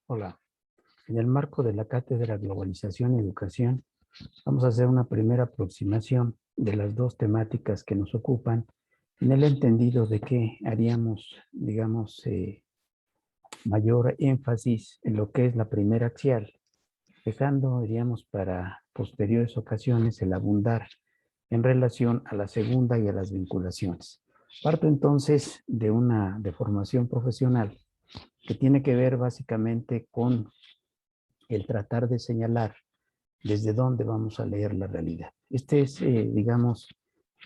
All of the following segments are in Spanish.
Hola, en el marco de la Cátedra Globalización y Educación, vamos a hacer una primera aproximación de las dos temáticas que nos ocupan, en el entendido de que haríamos, digamos, mayor énfasis en lo que es la primera axial, dejando, diríamos, para posteriores ocasiones el abundar en relación a la segunda y a las vinculaciones. Parto entonces de una de formación profesional que tiene que ver básicamente con el tratar de señalar desde dónde vamos a leer la realidad. Este es, digamos,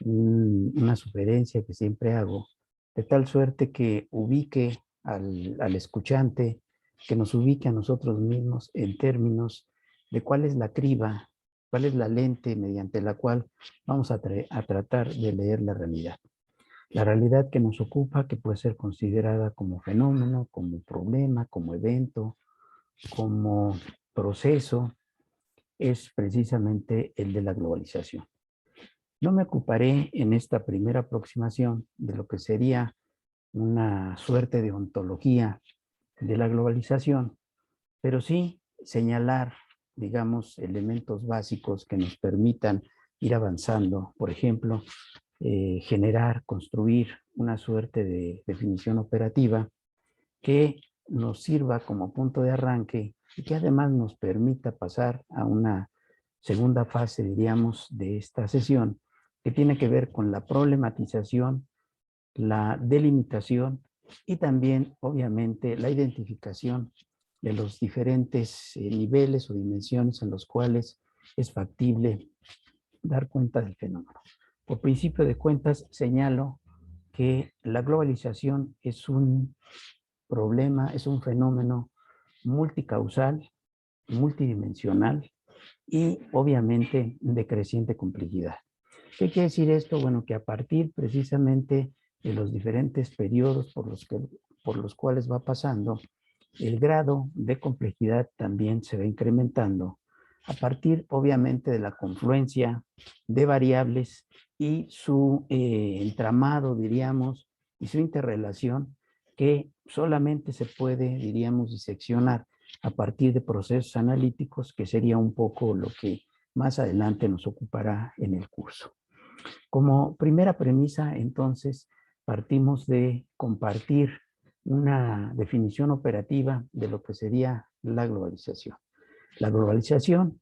una sugerencia que siempre hago, de tal suerte que ubique al escuchante, que nos ubique a nosotros mismos en términos de cuál es la criba, cuál es la lente mediante la cual vamos a tratar de leer la realidad. La realidad que nos ocupa, que puede ser considerada como fenómeno, como problema, como evento, como proceso, es precisamente el de la globalización. No me ocuparé en esta primera aproximación de lo que sería una suerte de ontología de la globalización, pero sí señalar, digamos, elementos básicos que nos permitan ir avanzando. Por ejemplo, generar, construir una suerte de definición operativa que nos sirva como punto de arranque y que además nos permita pasar a una segunda fase, diríamos, de esta sesión, que tiene que ver con la problematización, la delimitación y también, obviamente, la identificación de los diferentes niveles o dimensiones en los cuales es factible dar cuenta del fenómeno. Por principio de cuentas, señalo que la globalización es un problema, es un fenómeno multicausal, multidimensional y obviamente de creciente complejidad. ¿Qué quiere decir esto? Bueno, que a partir precisamente de los diferentes periodos por los cuales va pasando, el grado de complejidad también se va incrementando a partir obviamente de la confluencia de variables y su entramado, diríamos, y su interrelación que solamente se puede, diríamos, diseccionar a partir de procesos analíticos, que sería un poco lo que más adelante nos ocupará en el curso. Como primera premisa, entonces, partimos de compartir una definición operativa de lo que sería la globalización. La globalización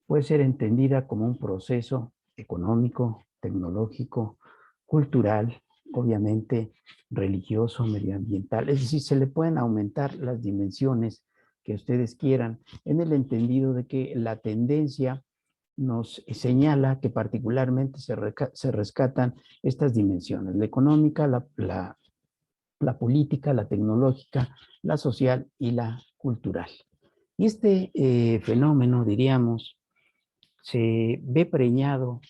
puede ser entendida como un proceso económico, tecnológico, cultural, obviamente religioso, medioambiental, es decir, se le pueden aumentar las dimensiones que ustedes quieran, en el entendido de que la tendencia nos señala que particularmente se rescatan estas dimensiones, la económica, la política, la tecnológica, la social y la cultural. Y este fenómeno, diríamos, se ve preñado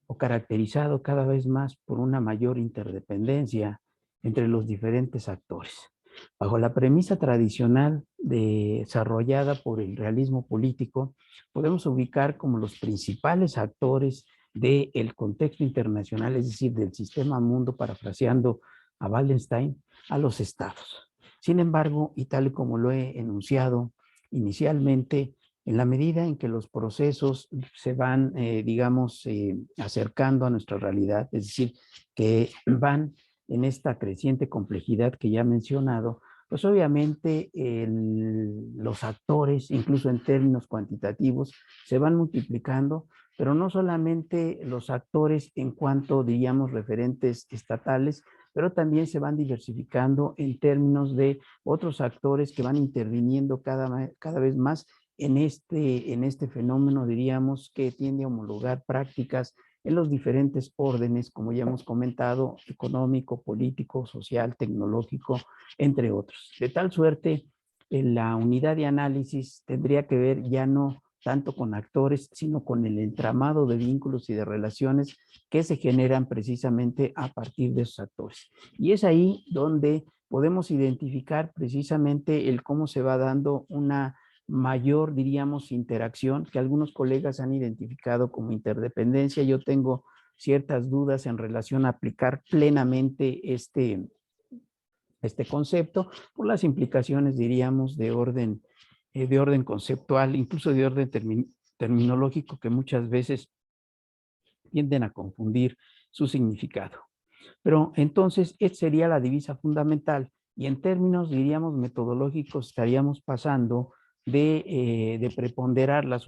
o caracterizado cada vez más por una mayor interdependencia entre los diferentes actores. Bajo la premisa tradicional desarrollada por el realismo político, podemos ubicar como los principales actores del contexto internacional, es decir, del sistema mundo, parafraseando a Wallenstein, a los estados. Sin embargo, y tal y como lo he enunciado inicialmente, en la medida en que los procesos se van, digamos, acercando a nuestra realidad, es decir, que van en esta creciente complejidad que ya he mencionado, pues obviamente los actores, incluso en términos cuantitativos, se van multiplicando, pero no solamente los actores en cuanto, diríamos, referentes estatales, pero también se van diversificando en términos de otros actores que van interviniendo cada vez más en este fenómeno, diríamos, que tiende a homologar prácticas en los diferentes órdenes, como ya hemos comentado, económico, político, social, tecnológico, entre otros. De tal suerte, la unidad de análisis tendría que ver ya no tanto con actores, sino con el entramado de vínculos y de relaciones que se generan precisamente a partir de esos actores. Y es ahí donde podemos identificar precisamente el cómo se va dando una mayor, diríamos, interacción, que algunos colegas han identificado como interdependencia. Yo tengo ciertas dudas en relación a aplicar plenamente este concepto por las implicaciones, diríamos, de orden conceptual, incluso de orden terminológico, que muchas veces tienden a confundir su significado. Pero entonces, esta sería la divisa fundamental y en términos, diríamos, metodológicos, estaríamos pasando de preponderar las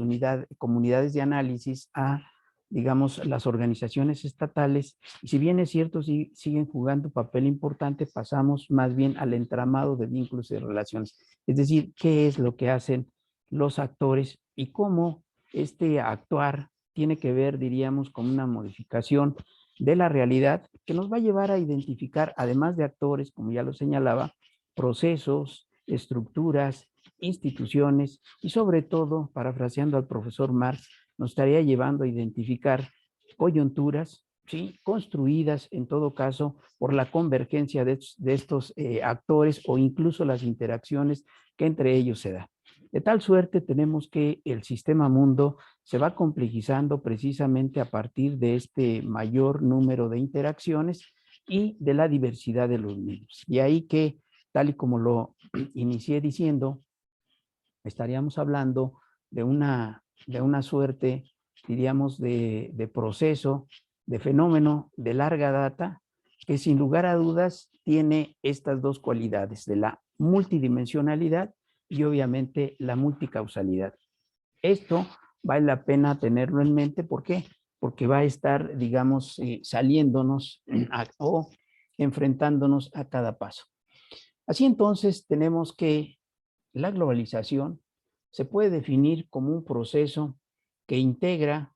comunidades de análisis a, digamos, las organizaciones estatales. Y si bien es cierto, siguen jugando un papel importante, pasamos más bien al entramado de vínculos y relaciones. Es decir, qué es lo que hacen los actores y cómo este actuar tiene que ver, diríamos, con una modificación de la realidad que nos va a llevar a identificar, además de actores, como ya lo señalaba, procesos, estructuras, instituciones y sobre todo, parafraseando al profesor Marx, nos estaría llevando a identificar coyunturas, ¿sí?, construidas en todo caso por la convergencia de estos actores o incluso las interacciones que entre ellos se dan. De tal suerte tenemos que el sistema mundo se va complejizando precisamente a partir de este mayor número de interacciones y de la diversidad de los mismos. Y ahí que, tal y como lo inicié diciendo, estaríamos hablando de una suerte, diríamos, de proceso, de fenómeno de larga data, que sin lugar a dudas tiene estas dos cualidades, de la multidimensionalidad y obviamente la multicausalidad. Esto vale la pena tenerlo en mente. ¿Por qué? Porque va a estar, digamos, saliéndonos o enfrentándonos a cada paso. Así entonces tenemos que la globalización se puede definir como un proceso que integra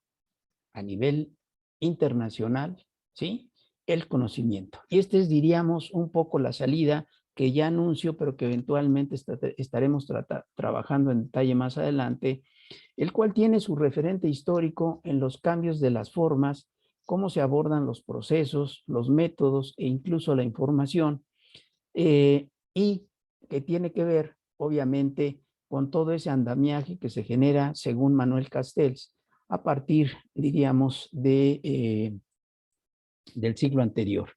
a nivel internacional, ¿sí?, el conocimiento. Y este es, diríamos, un poco la salida que ya anuncio, pero que eventualmente estaremos trabajando en detalle más adelante, el cual tiene su referente histórico en los cambios de las formas, cómo se abordan los procesos, los métodos e incluso la información, y que tiene que ver, obviamente, con todo ese andamiaje que se genera, según Manuel Castells, a partir, diríamos, del siglo anterior.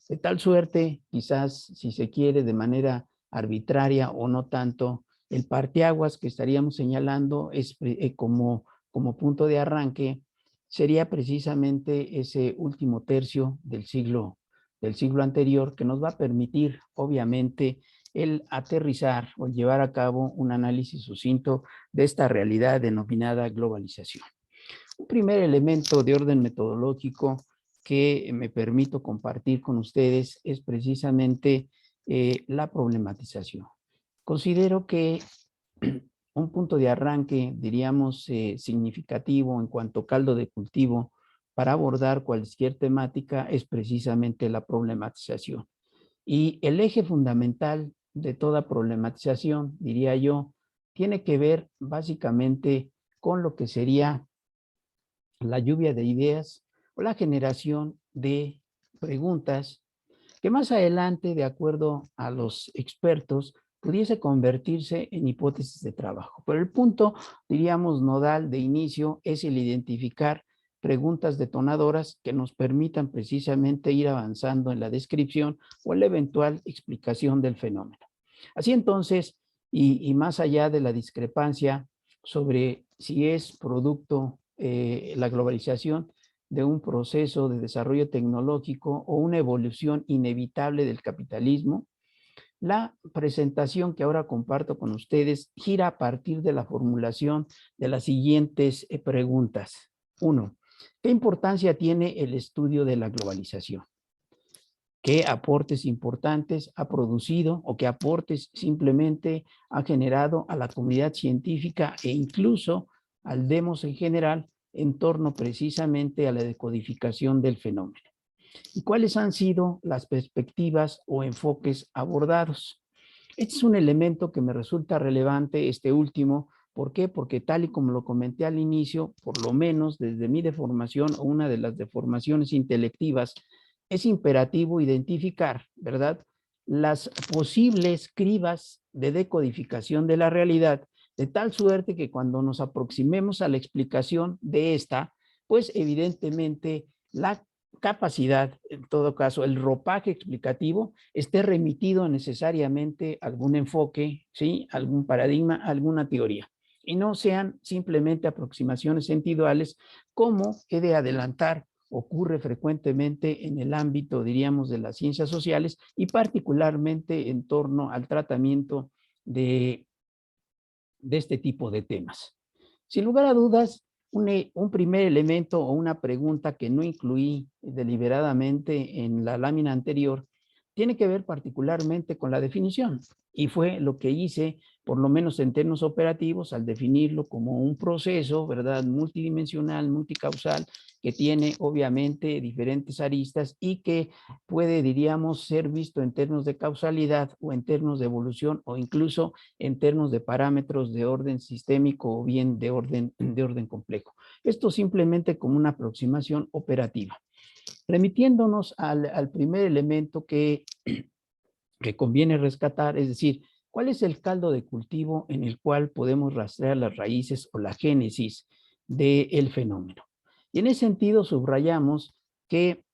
De tal suerte, quizás, si se quiere, de manera arbitraria o no tanto, el parteaguas que estaríamos señalando es como punto de arranque, sería precisamente ese último tercio del siglo anterior, que nos va a permitir, obviamente, el aterrizar o llevar a cabo un análisis sucinto de esta realidad denominada globalización. Un primer elemento de orden metodológico que me permito compartir con ustedes es precisamente la problematización. Considero que un punto de arranque, diríamos, significativo en cuanto a caldo de cultivo para abordar cualquier temática es precisamente la problematización. Y el eje fundamental de toda problematización, diría yo, tiene que ver básicamente con lo que sería la lluvia de ideas o la generación de preguntas que más adelante, de acuerdo a los expertos, pudiese convertirse en hipótesis de trabajo. Pero el punto, diríamos, nodal de inicio es el identificar preguntas detonadoras que nos permitan precisamente ir avanzando en la descripción o la eventual explicación del fenómeno. Así entonces, y más allá de la discrepancia sobre si es producto la globalización de un proceso de desarrollo tecnológico o una evolución inevitable del capitalismo, la presentación que ahora comparto con ustedes gira a partir de la formulación de las siguientes preguntas. 1. ¿Qué importancia tiene el estudio de la globalización? ¿Qué aportes importantes ha producido o qué aportes simplemente ha generado a la comunidad científica e incluso al demos en general en torno precisamente a la decodificación del fenómeno? ¿Y cuáles han sido las perspectivas o enfoques abordados? Este es un elemento que me resulta relevante, este último. ¿Por qué? Porque tal y como lo comenté al inicio, por lo menos desde mi deformación o una de las deformaciones intelectivas, es imperativo identificar, ¿verdad?, las posibles cribas de decodificación de la realidad, de tal suerte que cuando nos aproximemos a la explicación de esta, pues evidentemente capacidad, en todo caso, el ropaje explicativo esté remitido necesariamente a algún enfoque, ¿sí? Algún paradigma, alguna teoría, y no sean simplemente aproximaciones sentiduales, como he de adelantar, ocurre frecuentemente en el ámbito, diríamos, de las ciencias sociales y particularmente en torno al tratamiento de este tipo de temas. Sin lugar a dudas, un primer elemento o una pregunta que no incluí deliberadamente en la lámina anterior tiene que ver particularmente con la definición, y fue lo que hice, por lo menos en términos operativos, al definirlo como un proceso, ¿verdad?, multidimensional, multicausal, que tiene obviamente diferentes aristas y que puede, diríamos, ser visto en términos de causalidad o en términos de evolución o incluso en términos de parámetros de orden sistémico o bien de orden complejo. Esto simplemente como una aproximación operativa. Remitiéndonos al primer elemento que conviene rescatar, es decir, ¿cuál es el caldo de cultivo en el cual podemos rastrear las raíces o la génesis del fenómeno? Y en ese sentido subrayamos que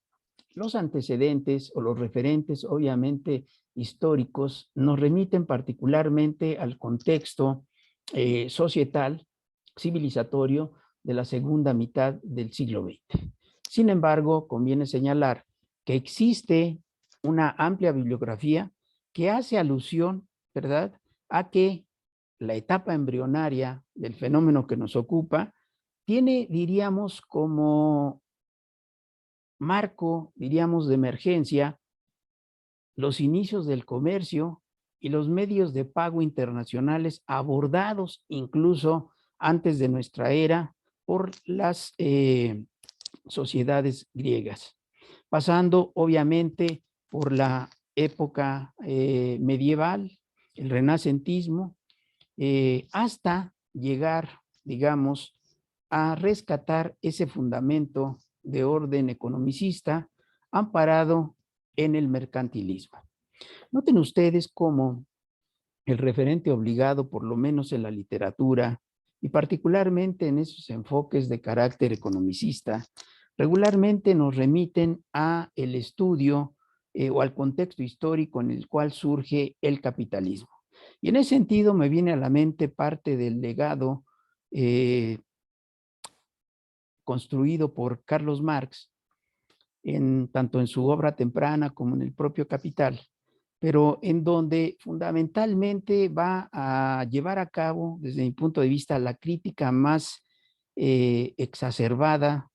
los antecedentes o los referentes, obviamente históricos, nos remiten particularmente al contexto societal, civilizatorio de la segunda mitad del siglo XX. Sin embargo, conviene señalar que existe una amplia bibliografía que hace alusión, ¿verdad?, a que la etapa embrionaria del fenómeno que nos ocupa tiene, diríamos, como marco, diríamos, de emergencia, los inicios del comercio y los medios de pago internacionales abordados incluso antes de nuestra era por las sociedades griegas, pasando obviamente por la época medieval, el renacentismo, hasta llegar, digamos, a rescatar ese fundamento de orden economicista amparado en el mercantilismo. Noten ustedes cómo el referente obligado, por lo menos en la literatura, y particularmente en esos enfoques de carácter economicista, regularmente nos remiten a el estudio o al contexto histórico en el cual surge el capitalismo. Y en ese sentido me viene a la mente parte del legado construido por Carlos Marx, tanto en su obra temprana como en el propio Capital, pero en donde fundamentalmente va a llevar a cabo, desde mi punto de vista, la crítica más exacerbada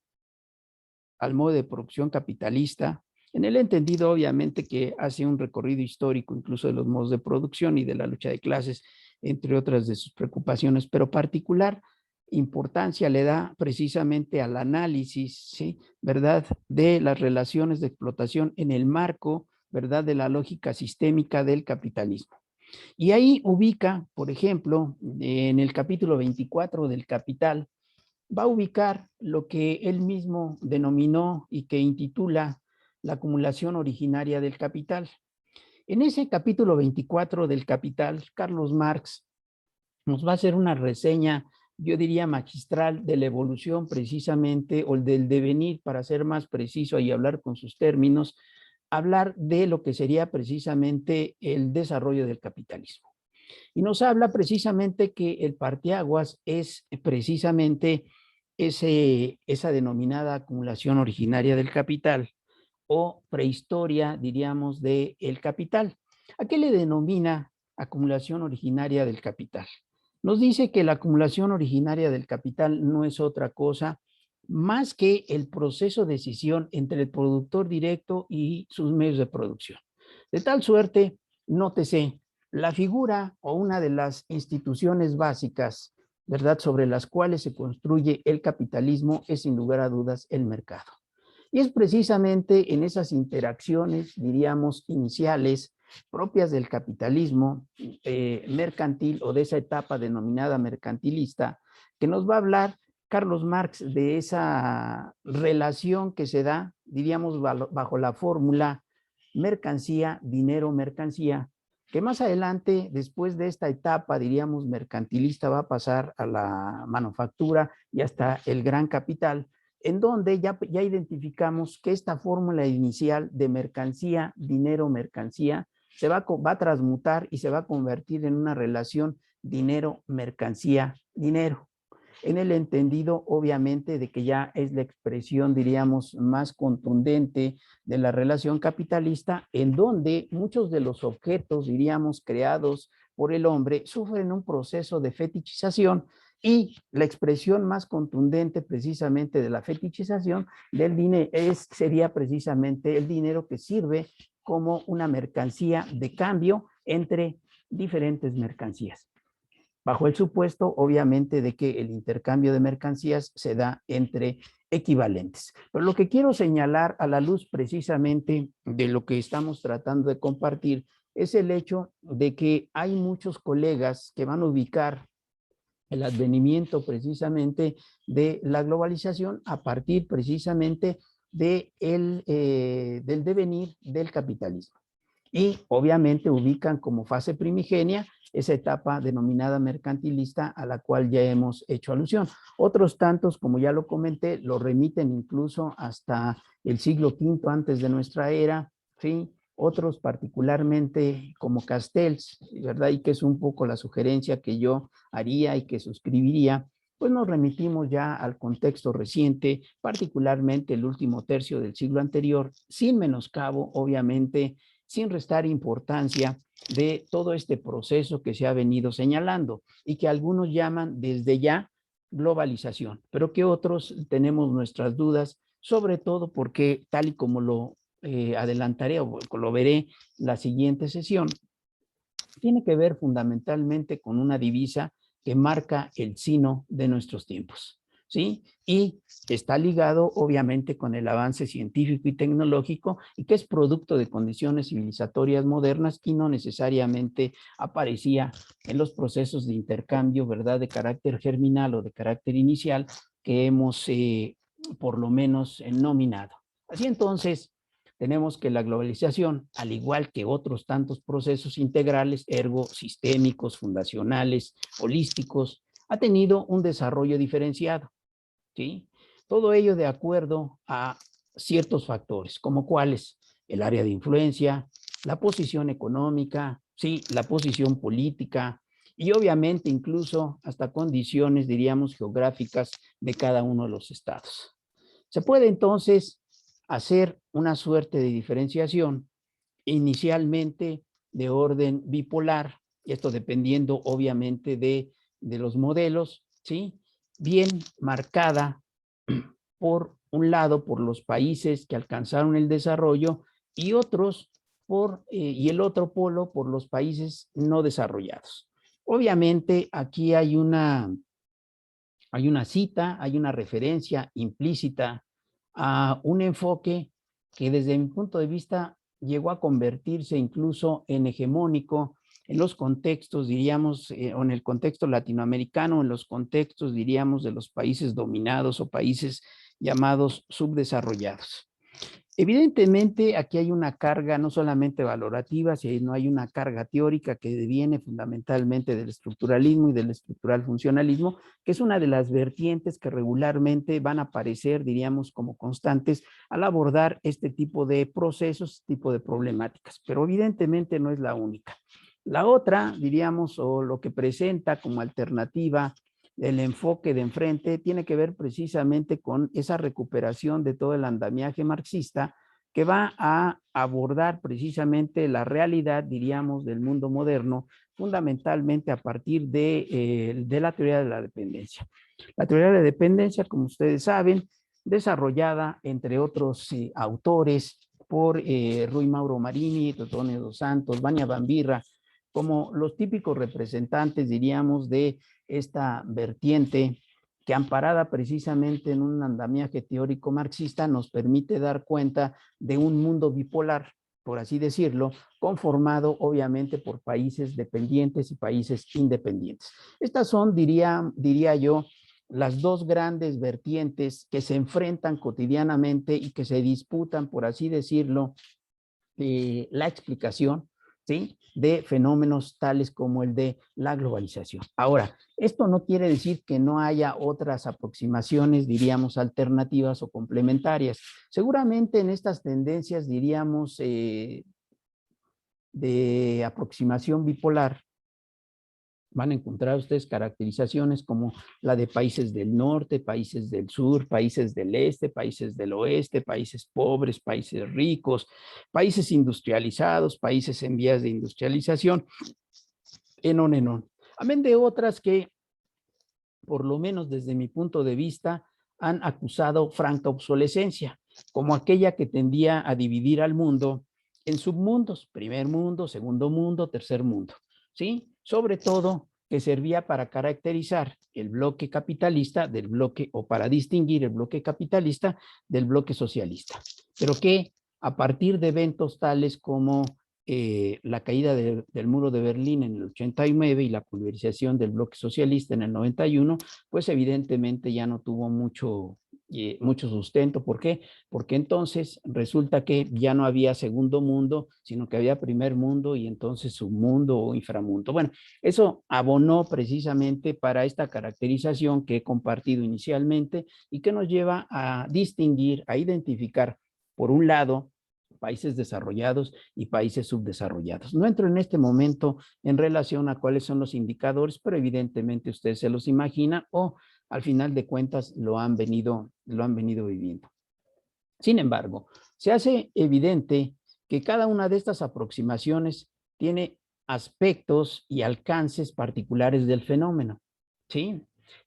al modo de producción capitalista, en el entendido obviamente que hace un recorrido histórico incluso de los modos de producción y de la lucha de clases, entre otras de sus preocupaciones, pero particular importancia le da precisamente al análisis, ¿sí?, ¿verdad?, de las relaciones de explotación en el marco, ¿verdad?, de la lógica sistémica del capitalismo. Y ahí ubica, por ejemplo, en el capítulo 24 del Capital, va a ubicar lo que él mismo denominó y que intitula la acumulación originaria del capital. En ese capítulo 24 del Capital, Carlos Marx nos va a hacer una reseña, yo diría magistral, de la evolución precisamente, o del devenir, para ser más preciso y hablar con sus términos, hablar de lo que sería precisamente el desarrollo del capitalismo. Y nos habla precisamente que el parteaguas es precisamente esa denominada acumulación originaria del capital o prehistoria, diríamos, del capital. ¿A qué le denomina acumulación originaria del capital? Nos dice que la acumulación originaria del capital no es otra cosa más que el proceso de decisión entre el productor directo y sus medios de producción. De tal suerte, nótese, la figura o una de las instituciones básicas, ¿verdad?, sobre las cuales se construye el capitalismo es sin lugar a dudas el mercado. Y es precisamente en esas interacciones, diríamos, iniciales, propias del capitalismo mercantil o de esa etapa denominada mercantilista, que nos va a hablar Carlos Marx de esa relación que se da, diríamos, bajo la fórmula mercancía, dinero, mercancía, que más adelante, después de esta etapa, diríamos, mercantilista, va a pasar a la manufactura y hasta el gran capital, en donde ya identificamos que esta fórmula inicial de mercancía, dinero, mercancía, va a transmutar y se va a convertir en una relación dinero, mercancía, dinero. En el entendido, obviamente, de que ya es la expresión, diríamos, más contundente de la relación capitalista, en donde muchos de los objetos, diríamos, creados por el hombre, sufren un proceso de fetichización y la expresión más contundente precisamente de la fetichización del dinero sería precisamente el dinero que sirve como una mercancía de cambio entre diferentes mercancías, bajo el supuesto, obviamente, de que el intercambio de mercancías se da entre equivalentes. Pero lo que quiero señalar a la luz precisamente de lo que estamos tratando de compartir es el hecho de que hay muchos colegas que van a ubicar el advenimiento precisamente de la globalización a partir precisamente del devenir del capitalismo. Y obviamente ubican como fase primigenia esa etapa denominada mercantilista a la cual ya hemos hecho alusión. Otros tantos, como ya lo comenté, lo remiten incluso hasta el siglo V antes de nuestra era, ¿sí? Otros particularmente como Castells, ¿verdad? Y que es un poco la sugerencia que yo haría y que suscribiría, pues nos remitimos ya al contexto reciente, particularmente el último tercio del siglo anterior, sin menoscabo, obviamente, sin restar importancia de todo este proceso que se ha venido señalando y que algunos llaman desde ya globalización, pero que otros tenemos nuestras dudas, sobre todo porque tal y como lo adelantaré o lo veré la siguiente sesión, tiene que ver fundamentalmente con una divisa que marca el sino de nuestros tiempos, ¿sí? Y está ligado obviamente con el avance científico y tecnológico y que es producto de condiciones civilizatorias modernas y no necesariamente aparecía en los procesos de intercambio, ¿verdad? De carácter germinal o de carácter inicial que hemos por lo menos nominado. Así entonces, tenemos que la globalización, al igual que otros tantos procesos integrales, ergo sistémicos, fundacionales, holísticos, ha tenido un desarrollo diferenciado, ¿sí? Todo ello de acuerdo a ciertos factores, como cuáles: el área de influencia, la posición económica, sí, la posición política y obviamente incluso hasta condiciones, diríamos, geográficas de cada uno de los estados. Se puede entonces hacer una suerte de diferenciación inicialmente de orden bipolar, y esto dependiendo obviamente de los modelos, ¿sí? Bien marcada por un lado por los países que alcanzaron el desarrollo y otros y el otro polo por los países no desarrollados. Obviamente aquí hay una cita, hay una referencia implícita a un enfoque que desde mi punto de vista llegó a convertirse incluso en hegemónico en los contextos, diríamos, o en el contexto latinoamericano, en los contextos, diríamos, de los países dominados o países llamados subdesarrollados. Evidentemente, aquí hay una carga no solamente valorativa, sino hay una carga teórica que viene fundamentalmente del estructuralismo y del estructural funcionalismo, que es una de las vertientes que regularmente van a aparecer, diríamos, como constantes al abordar este tipo de procesos, este tipo de problemáticas, pero evidentemente no es la única. La otra, diríamos, o lo que presenta como alternativa el enfoque de enfrente tiene que ver precisamente con esa recuperación de todo el andamiaje marxista que va a abordar precisamente la realidad, diríamos, del mundo moderno, fundamentalmente a partir de la teoría de la dependencia. La teoría de la dependencia, como ustedes saben, desarrollada, entre otros autores, por Rui Mauro Marini, Antonio dos Santos, Vania Bambirra, como los típicos representantes, diríamos, de esta vertiente que amparada precisamente en un andamiaje teórico marxista nos permite dar cuenta de un mundo bipolar, por así decirlo, conformado obviamente por países dependientes y países independientes. Estas son, diría yo, las dos grandes vertientes que se enfrentan cotidianamente y que se disputan, por así decirlo, la explicación, ¿sí? De fenómenos tales como el de la globalización. Ahora, esto no quiere decir que no haya otras aproximaciones, diríamos, alternativas o complementarias. Seguramente en estas tendencias, diríamos, de aproximación bipolar, van a encontrar ustedes caracterizaciones como la de países del norte, países del sur, países del este, países del oeste, países pobres, países ricos, países industrializados, países en vías de industrialización, en on. Amén de otras que, por lo menos desde mi punto de vista, han acusado franca obsolescencia, como aquella que tendía a dividir al mundo en submundos, primer mundo, segundo mundo, tercer mundo, ¿sí? Sobre todo que servía para caracterizar el bloque capitalista del bloque, o para distinguir el bloque capitalista del bloque socialista, pero que a partir de eventos tales como la caída del muro de Berlín en el 89 y la pulverización del bloque socialista en el 91, pues evidentemente ya no tuvo mucho sustento. ¿Por qué? Porque entonces resulta que ya no había segundo mundo, sino que había primer mundo y entonces submundo o inframundo. Bueno, eso abonó precisamente para esta caracterización que he compartido inicialmente y que nos lleva a distinguir, a identificar, por un lado, países desarrollados y países subdesarrollados. No entro en este momento en relación a cuáles son los indicadores, pero evidentemente ustedes se los imaginan o al final de cuentas lo han venido viviendo. Sin embargo, se hace evidente que cada una de estas aproximaciones tiene aspectos y alcances particulares del fenómeno, ¿sí?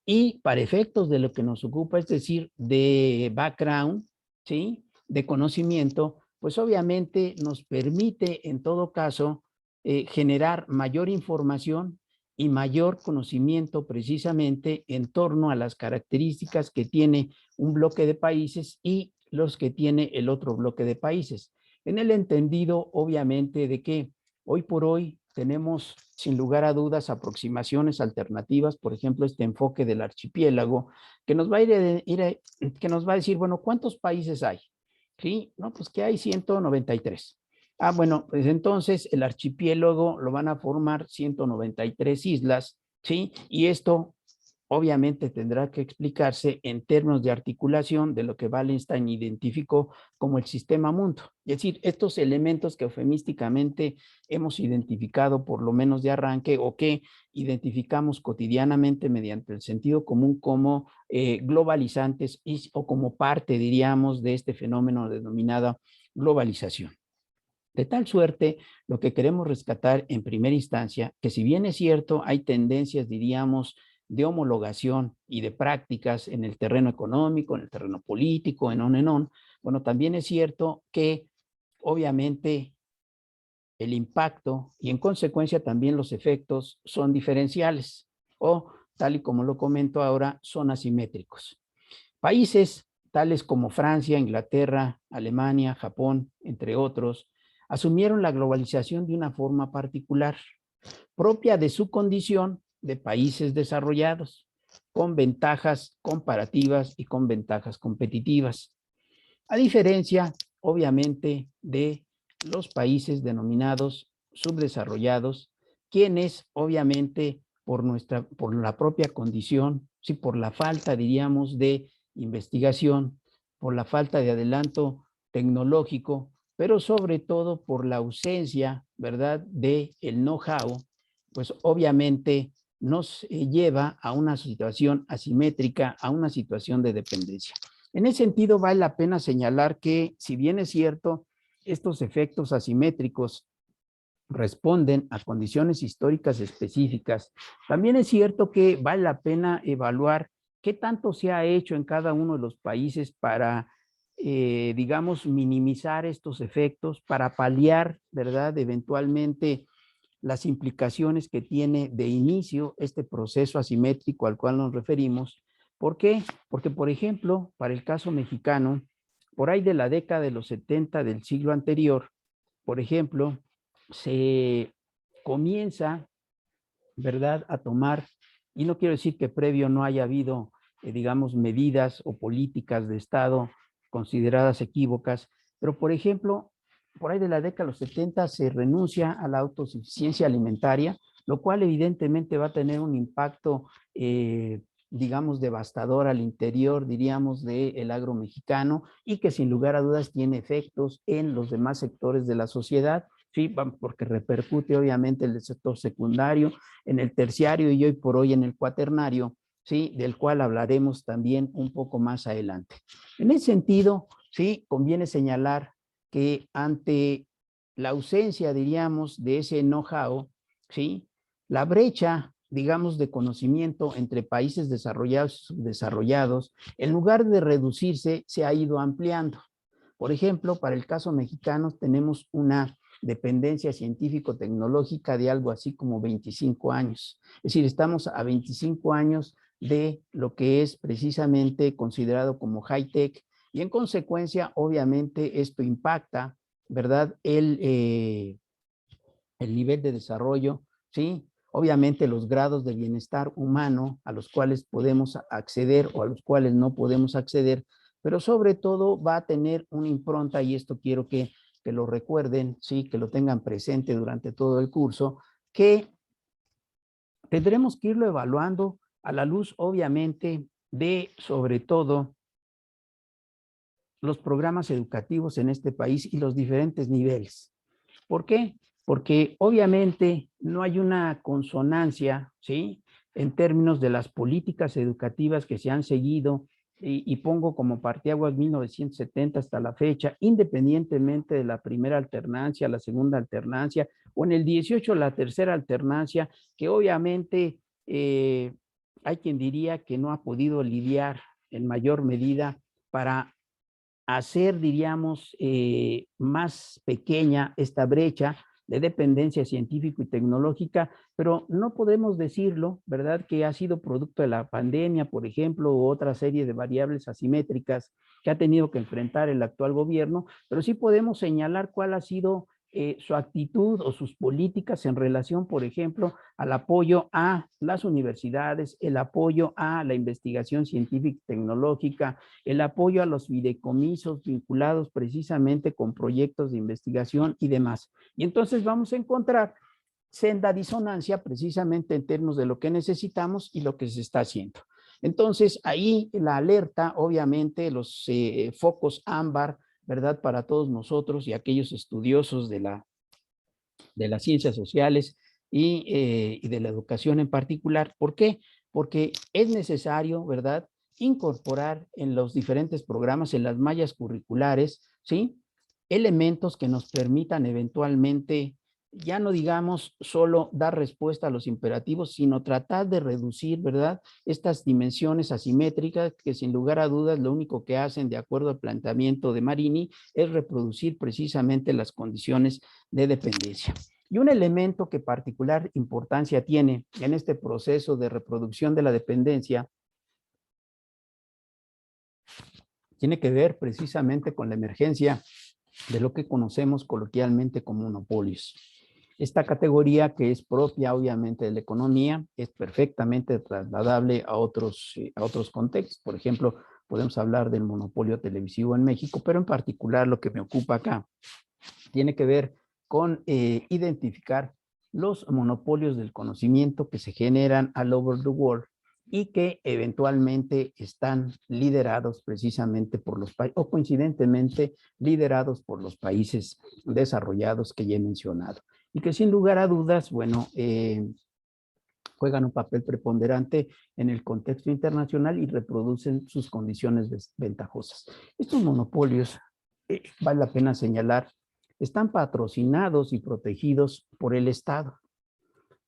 Y para efectos de lo que nos ocupa, es decir, de background, ¿sí? De conocimiento, pues obviamente nos permite en todo caso generar mayor información y mayor conocimiento precisamente en torno a las características que tiene un bloque de países y los que tiene el otro bloque de países. En el entendido, obviamente, de que hoy por hoy tenemos, sin lugar a dudas, aproximaciones alternativas, por ejemplo, este enfoque del archipiélago, que nos va que nos va a decir, bueno, ¿cuántos países hay? Sí, no, pues que hay 193. Ah, bueno, pues entonces el archipiélago lo van a formar 193 islas, ¿sí? Y esto obviamente tendrá que explicarse en términos de articulación de lo que Wallenstein identificó como el sistema mundo. Es decir, estos elementos que eufemísticamente hemos identificado por lo menos de arranque o que identificamos cotidianamente mediante el sentido común como globalizantes o como parte, diríamos, de este fenómeno denominado globalización. De tal suerte, lo que queremos rescatar en primera instancia, que si bien es cierto, hay tendencias, diríamos, de homologación y de prácticas en el terreno económico, en el terreno político, en on, bueno, también es cierto que obviamente el impacto y en consecuencia también los efectos son diferenciales o, tal y como lo comento ahora, son asimétricos. Países tales como Francia, Inglaterra, Alemania, Japón, entre otros, asumieron la globalización de una forma particular, propia de su condición de países desarrollados, con ventajas comparativas y con ventajas competitivas. A diferencia, obviamente, de los países denominados subdesarrollados, quienes, obviamente, por la propia condición, sí, por la falta, diríamos, de investigación, por la falta de adelanto tecnológico, pero sobre todo por la ausencia, ¿verdad?, de el know-how, pues obviamente nos lleva a una situación asimétrica, a una situación de dependencia. En ese sentido, vale la pena señalar que, si bien es cierto, estos efectos asimétricos responden a condiciones históricas específicas, también es cierto que vale la pena evaluar qué tanto se ha hecho en cada uno de los países para, digamos, minimizar estos efectos, para paliar, ¿verdad?, eventualmente las implicaciones que tiene de inicio este proceso asimétrico al cual nos referimos. ¿Por qué? Porque, por ejemplo, para el caso mexicano, por ahí de la década de los 70 del siglo anterior, por ejemplo, se comienza, ¿verdad?, a tomar, y no quiero decir que previo no haya habido, digamos, medidas o políticas de Estado consideradas equívocas, pero, por ejemplo, por ahí de la década de los 70 se renuncia a la autosuficiencia alimentaria, lo cual evidentemente va a tener un impacto, digamos, devastador al interior, diríamos, del agro mexicano y que sin lugar a dudas tiene efectos en los demás sectores de la sociedad, ¿sí? Porque repercute obviamente en el sector secundario, en el terciario y hoy por hoy en el cuaternario, ¿sí? Del cual hablaremos también un poco más adelante. En ese sentido, sí, conviene señalar que ante la ausencia, diríamos, de ese know-how, ¿sí? La brecha, digamos, de conocimiento entre países desarrollados y subdesarrollados, en lugar de reducirse, se ha ido ampliando. Por ejemplo, para el caso mexicano tenemos una dependencia científico-tecnológica de algo así como 25 años. Es decir, estamos a 25 años de lo que es precisamente considerado como high-tech y en consecuencia, obviamente, esto impacta, ¿verdad? El nivel de desarrollo, ¿sí? Obviamente los grados de bienestar humano a los cuales podemos acceder o a los cuales no podemos acceder, pero sobre todo va a tener una impronta, y esto quiero que lo recuerden, ¿sí? Que lo tengan presente durante todo el curso, que tendremos que irlo evaluando a la luz, obviamente, de sobre todo los programas educativos en este país y los diferentes niveles. ¿Por qué? Porque obviamente no hay una consonancia, ¿sí? En términos de las políticas educativas que se han seguido, y pongo como parteaguas 1970 hasta la fecha, independientemente de la primera alternancia, la segunda alternancia, o en el 18 la tercera alternancia, que obviamente hay quien diría que no ha podido lidiar en mayor medida para hacer, diríamos, más pequeña esta brecha de dependencia científico y tecnológica, pero no podemos decirlo, ¿verdad?, que ha sido producto de la pandemia, por ejemplo, u otra serie de variables asimétricas que ha tenido que enfrentar el actual gobierno, pero sí podemos señalar cuál ha sido su actitud o sus políticas en relación, por ejemplo, al apoyo a las universidades, el apoyo a la investigación científica y tecnológica, el apoyo a los fideicomisos vinculados precisamente con proyectos de investigación y demás. Y entonces vamos a encontrar senda disonancia precisamente en términos de lo que necesitamos y lo que se está haciendo. Entonces, ahí la alerta, obviamente, los focos ámbar, ¿verdad?, para todos nosotros y aquellos estudiosos de las ciencias sociales y de la educación en particular. ¿Por qué? Porque es necesario, ¿verdad?, incorporar en los diferentes programas, en las mallas curriculares, ¿sí?, elementos que nos permitan eventualmente, ya no digamos solo dar respuesta a los imperativos, sino tratar de reducir, ¿verdad?, estas dimensiones asimétricas que sin lugar a dudas lo único que hacen, de acuerdo al planteamiento de Marini, es reproducir precisamente las condiciones de dependencia. Y un elemento que particular importancia tiene en este proceso de reproducción de la dependencia tiene que ver precisamente con la emergencia de lo que conocemos coloquialmente como monopolios. Esta categoría, que es propia obviamente de la economía, es perfectamente trasladable a otros contextos. Por ejemplo, podemos hablar del monopolio televisivo en México, pero en particular lo que me ocupa acá tiene que ver con identificar los monopolios del conocimiento que se generan all over the world y que eventualmente están liderados precisamente por los países, o coincidentemente liderados por los países desarrollados que ya he mencionado. Y que sin lugar a dudas, bueno, juegan un papel preponderante en el contexto internacional y reproducen sus condiciones desventajosas. Estos monopolios, vale la pena señalar, están patrocinados y protegidos por el Estado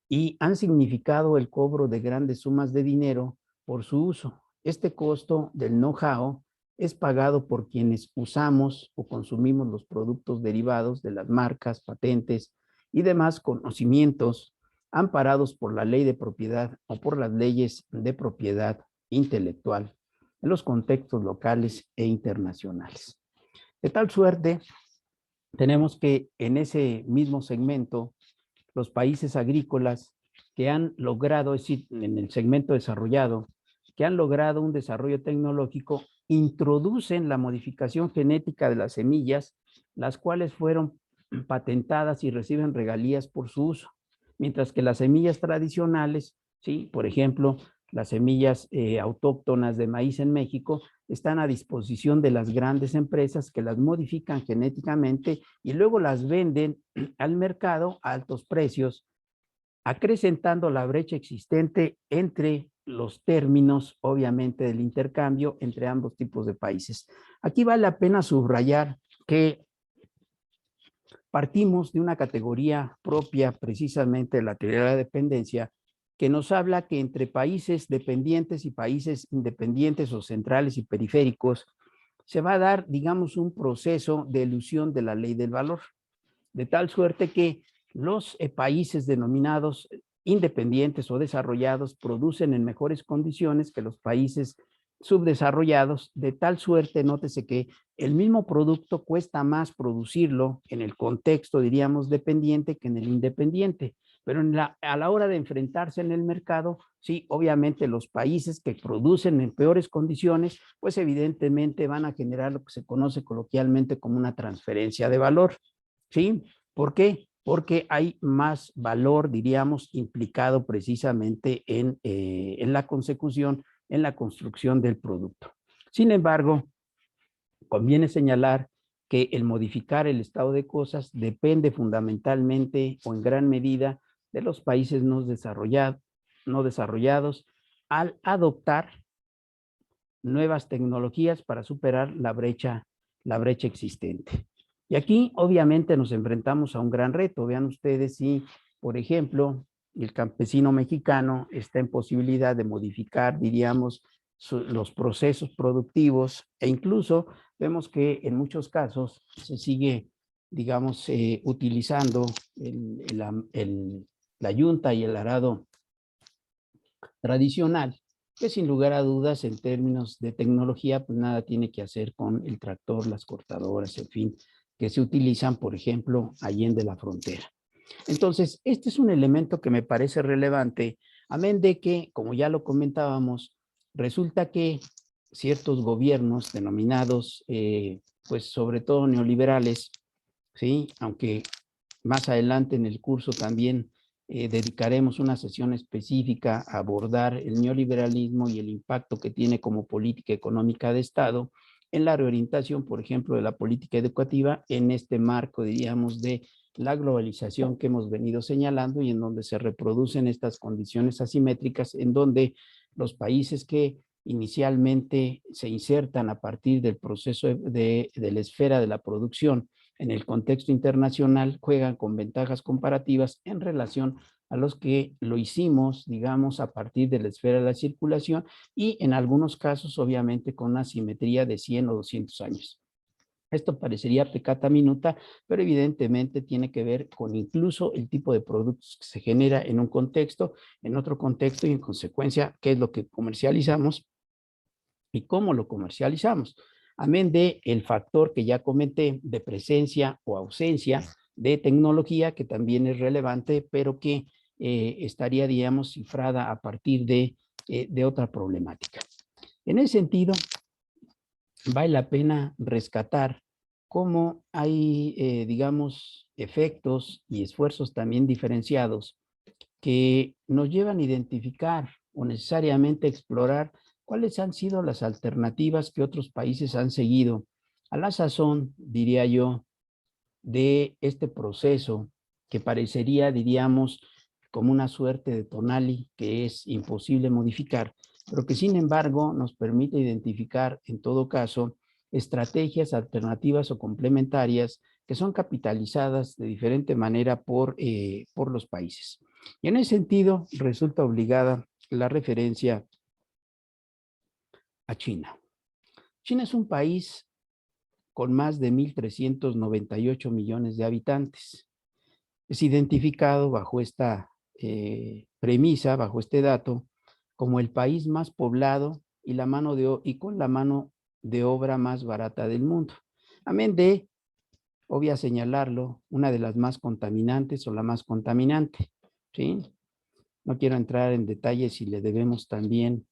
y han significado el cobro de grandes sumas de dinero por su uso. Este costo del know-how es pagado por quienes usamos o consumimos los productos derivados de las marcas, patentes y demás conocimientos amparados por la ley de propiedad o por las leyes de propiedad intelectual en los contextos locales e internacionales. De tal suerte, tenemos que en ese mismo segmento, los países agrícolas que han logrado, es decir, en el segmento desarrollado, que han logrado un desarrollo tecnológico, introducen la modificación genética de las semillas, las cuales fueron patentadas y reciben regalías por su uso, mientras que las semillas tradicionales, ¿sí? Por ejemplo, las semillas autóctonas de maíz en México están a disposición de las grandes empresas que las modifican genéticamente y luego las venden al mercado a altos precios, acrecentando la brecha existente entre los términos, obviamente, del intercambio entre ambos tipos de países. Aquí vale la pena subrayar que partimos de una categoría propia precisamente de la teoría de la dependencia que nos habla que entre países dependientes y países independientes o centrales y periféricos se va a dar, digamos, un proceso de elusión de la ley del valor, de tal suerte que los países denominados independientes o desarrollados producen en mejores condiciones que los países subdesarrollados, de tal suerte, nótese que el mismo producto cuesta más producirlo en el contexto, diríamos, dependiente que en el independiente. Pero a la hora de enfrentarse en el mercado, sí, obviamente los países que producen en peores condiciones, pues evidentemente van a generar lo que se conoce coloquialmente como una transferencia de valor, ¿sí? ¿Por qué? Porque hay más valor, diríamos, implicado precisamente en la consecución, en la construcción del producto. Sin embargo, conviene señalar que el modificar el estado de cosas depende fundamentalmente o en gran medida de los países no desarrollados al adoptar nuevas tecnologías para superar la brecha existente. Y aquí obviamente nos enfrentamos a un gran reto. Vean ustedes si, por ejemplo, el campesino mexicano está en posibilidad de modificar, diríamos, los procesos productivos e incluso vemos que en muchos casos se sigue, digamos, utilizando la yunta y el arado tradicional, que sin lugar a dudas en términos de tecnología, pues nada tiene que hacer con el tractor, las cortadoras, en fin, que se utilizan, por ejemplo, allende la frontera. Entonces, este es un elemento que me parece relevante, amén de que, como ya lo comentábamos, resulta que ciertos gobiernos denominados, pues sobre todo neoliberales, ¿sí? Aunque más adelante en el curso también dedicaremos una sesión específica a abordar el neoliberalismo y el impacto que tiene como política económica de Estado en la reorientación, por ejemplo, de la política educativa en este marco, diríamos, de la globalización que hemos venido señalando y en donde se reproducen estas condiciones asimétricas, en donde los países que inicialmente se insertan a partir del proceso de la esfera de la producción en el contexto internacional juegan con ventajas comparativas en relación a los que lo hicimos, digamos, a partir de la esfera de la circulación y en algunos casos, obviamente, con una simetría de 100 o 200 años. Esto parecería pecata minuta, pero evidentemente tiene que ver con incluso el tipo de productos que se genera en un contexto, en otro contexto y en consecuencia qué es lo que comercializamos y cómo lo comercializamos. Amén de el factor que ya comenté de presencia o ausencia de tecnología, que también es relevante, pero que estaría, digamos, cifrada a partir de otra problemática. En ese sentido, vale la pena rescatar cómo hay, digamos, efectos y esfuerzos también diferenciados que nos llevan a identificar o necesariamente explorar cuáles han sido las alternativas que otros países han seguido a la sazón, diría yo, de este proceso que parecería, diríamos, como una suerte de tonali que es imposible modificar, pero que sin embargo nos permite identificar en todo caso estrategias alternativas o complementarias que son capitalizadas de diferente manera por los países. Y en ese sentido resulta obligada la referencia a China. China es un país con más de 1.398 millones de habitantes. Es identificado bajo esta premisa, bajo este dato, como el país más poblado y, y con la mano de obra más barata del mundo. Amén de, obvia señalarlo, una de las más contaminantes o la más contaminante. ¿Sí? No quiero entrar en detalles si le debemos también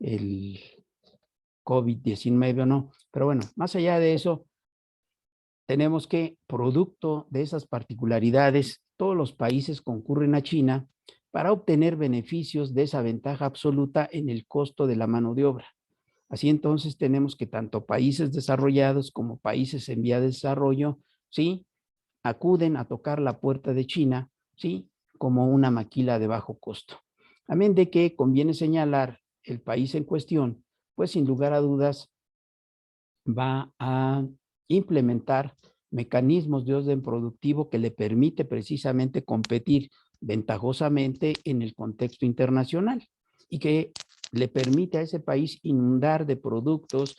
el COVID-19 o no, pero bueno, más allá de eso, tenemos que, producto de esas particularidades, todos los países concurren a China para obtener beneficios de esa ventaja absoluta en el costo de la mano de obra. Así entonces tenemos que tanto países desarrollados como países en vía de desarrollo, ¿sí?, acuden a tocar la puerta de China, ¿sí?, como una maquila de bajo costo. Amén de que conviene señalar el país en cuestión, pues sin lugar a dudas va a implementar mecanismos de orden productivo que le permite precisamente competir ventajosamente en el contexto internacional y que le permite a ese país inundar de productos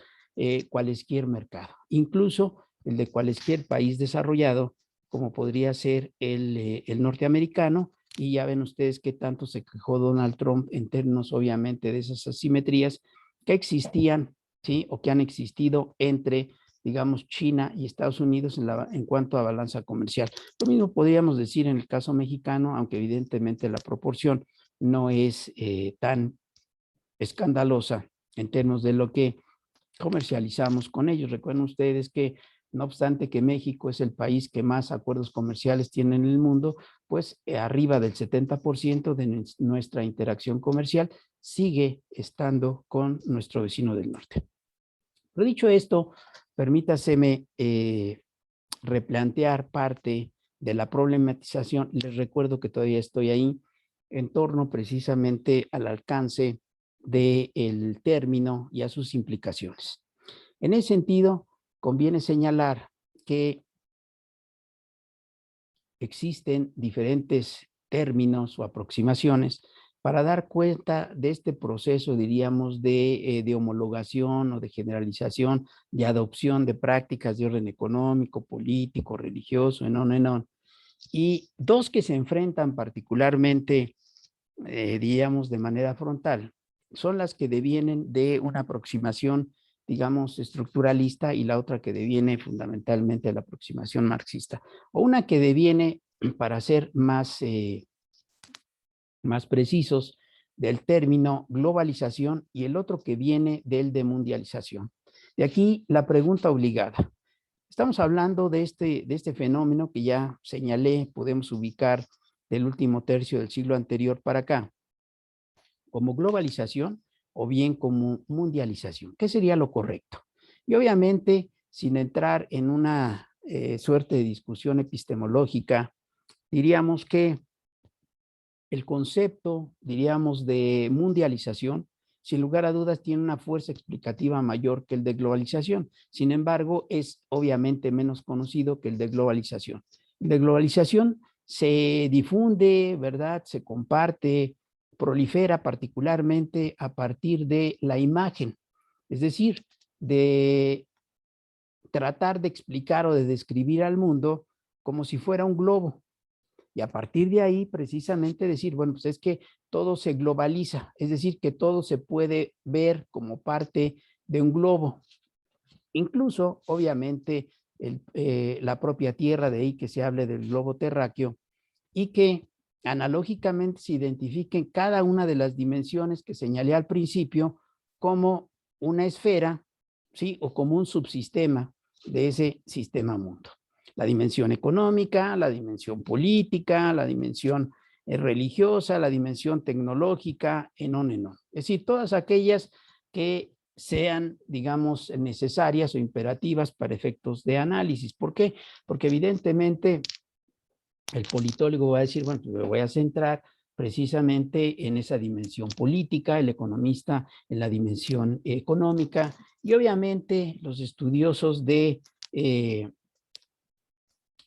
cualesquier mercado, incluso el de cualesquier país desarrollado, como podría ser el norteamericano, y ya ven ustedes qué tanto se quejó Donald Trump en términos obviamente de esas asimetrías que existían, ¿sí?, o que han existido entre, digamos, China y Estados Unidos en cuanto a balanza comercial. Lo mismo podríamos decir en el caso mexicano, aunque evidentemente la proporción no es tan escandalosa en términos de lo que comercializamos con ellos. Recuerden ustedes que no obstante que México es el país que más acuerdos comerciales tiene en el mundo, pues arriba del 70% de nuestra interacción comercial sigue estando con nuestro vecino del norte. Pero dicho esto, permítaseme replantear parte de la problematización. Les recuerdo que todavía estoy ahí en torno precisamente al alcance del término y a sus implicaciones. En ese sentido, conviene señalar que existen diferentes términos o aproximaciones para dar cuenta de este proceso, diríamos, de homologación o de generalización, de adopción de prácticas de orden económico, político, religioso, en on. Y dos que se enfrentan particularmente, diríamos, de manera frontal, son las que devienen de una aproximación, digamos, estructuralista, y la otra que deviene fundamentalmente de la aproximación marxista, o una que deviene, para ser más precisos, del término globalización, y el otro que viene del de mundialización. De aquí la pregunta obligada. Estamos hablando de este fenómeno que ya señalé, podemos ubicar del último tercio del siglo anterior para acá, como globalización o bien como mundialización. ¿Qué sería lo correcto? Y obviamente, sin entrar en una suerte de discusión epistemológica, diríamos que el concepto, diríamos, de mundialización, sin lugar a dudas, tiene una fuerza explicativa mayor que el de globalización. Sin embargo, es obviamente menos conocido que el de globalización. El de globalización se difunde, ¿verdad? Se comparte, prolifera particularmente a partir de la imagen, es decir, de tratar de explicar o de describir al mundo como si fuera un globo. Y a partir de ahí, precisamente decir, bueno, pues es que todo se globaliza, es decir, que todo se puede ver como parte de un globo. Incluso, obviamente, la propia Tierra, de ahí que se hable del globo terráqueo, y que analógicamente se identifiquen cada una de las dimensiones que señalé al principio como una esfera, ¿sí?, o como un subsistema de ese sistema mundo. La dimensión económica, la dimensión política, la dimensión religiosa, la dimensión tecnológica, en on. Es decir, todas aquellas que sean, digamos, necesarias o imperativas para efectos de análisis. ¿Por qué? Porque evidentemente el politólogo va a decir, bueno, pues me voy a centrar precisamente en esa dimensión política, el economista en la dimensión económica, y obviamente los estudiosos de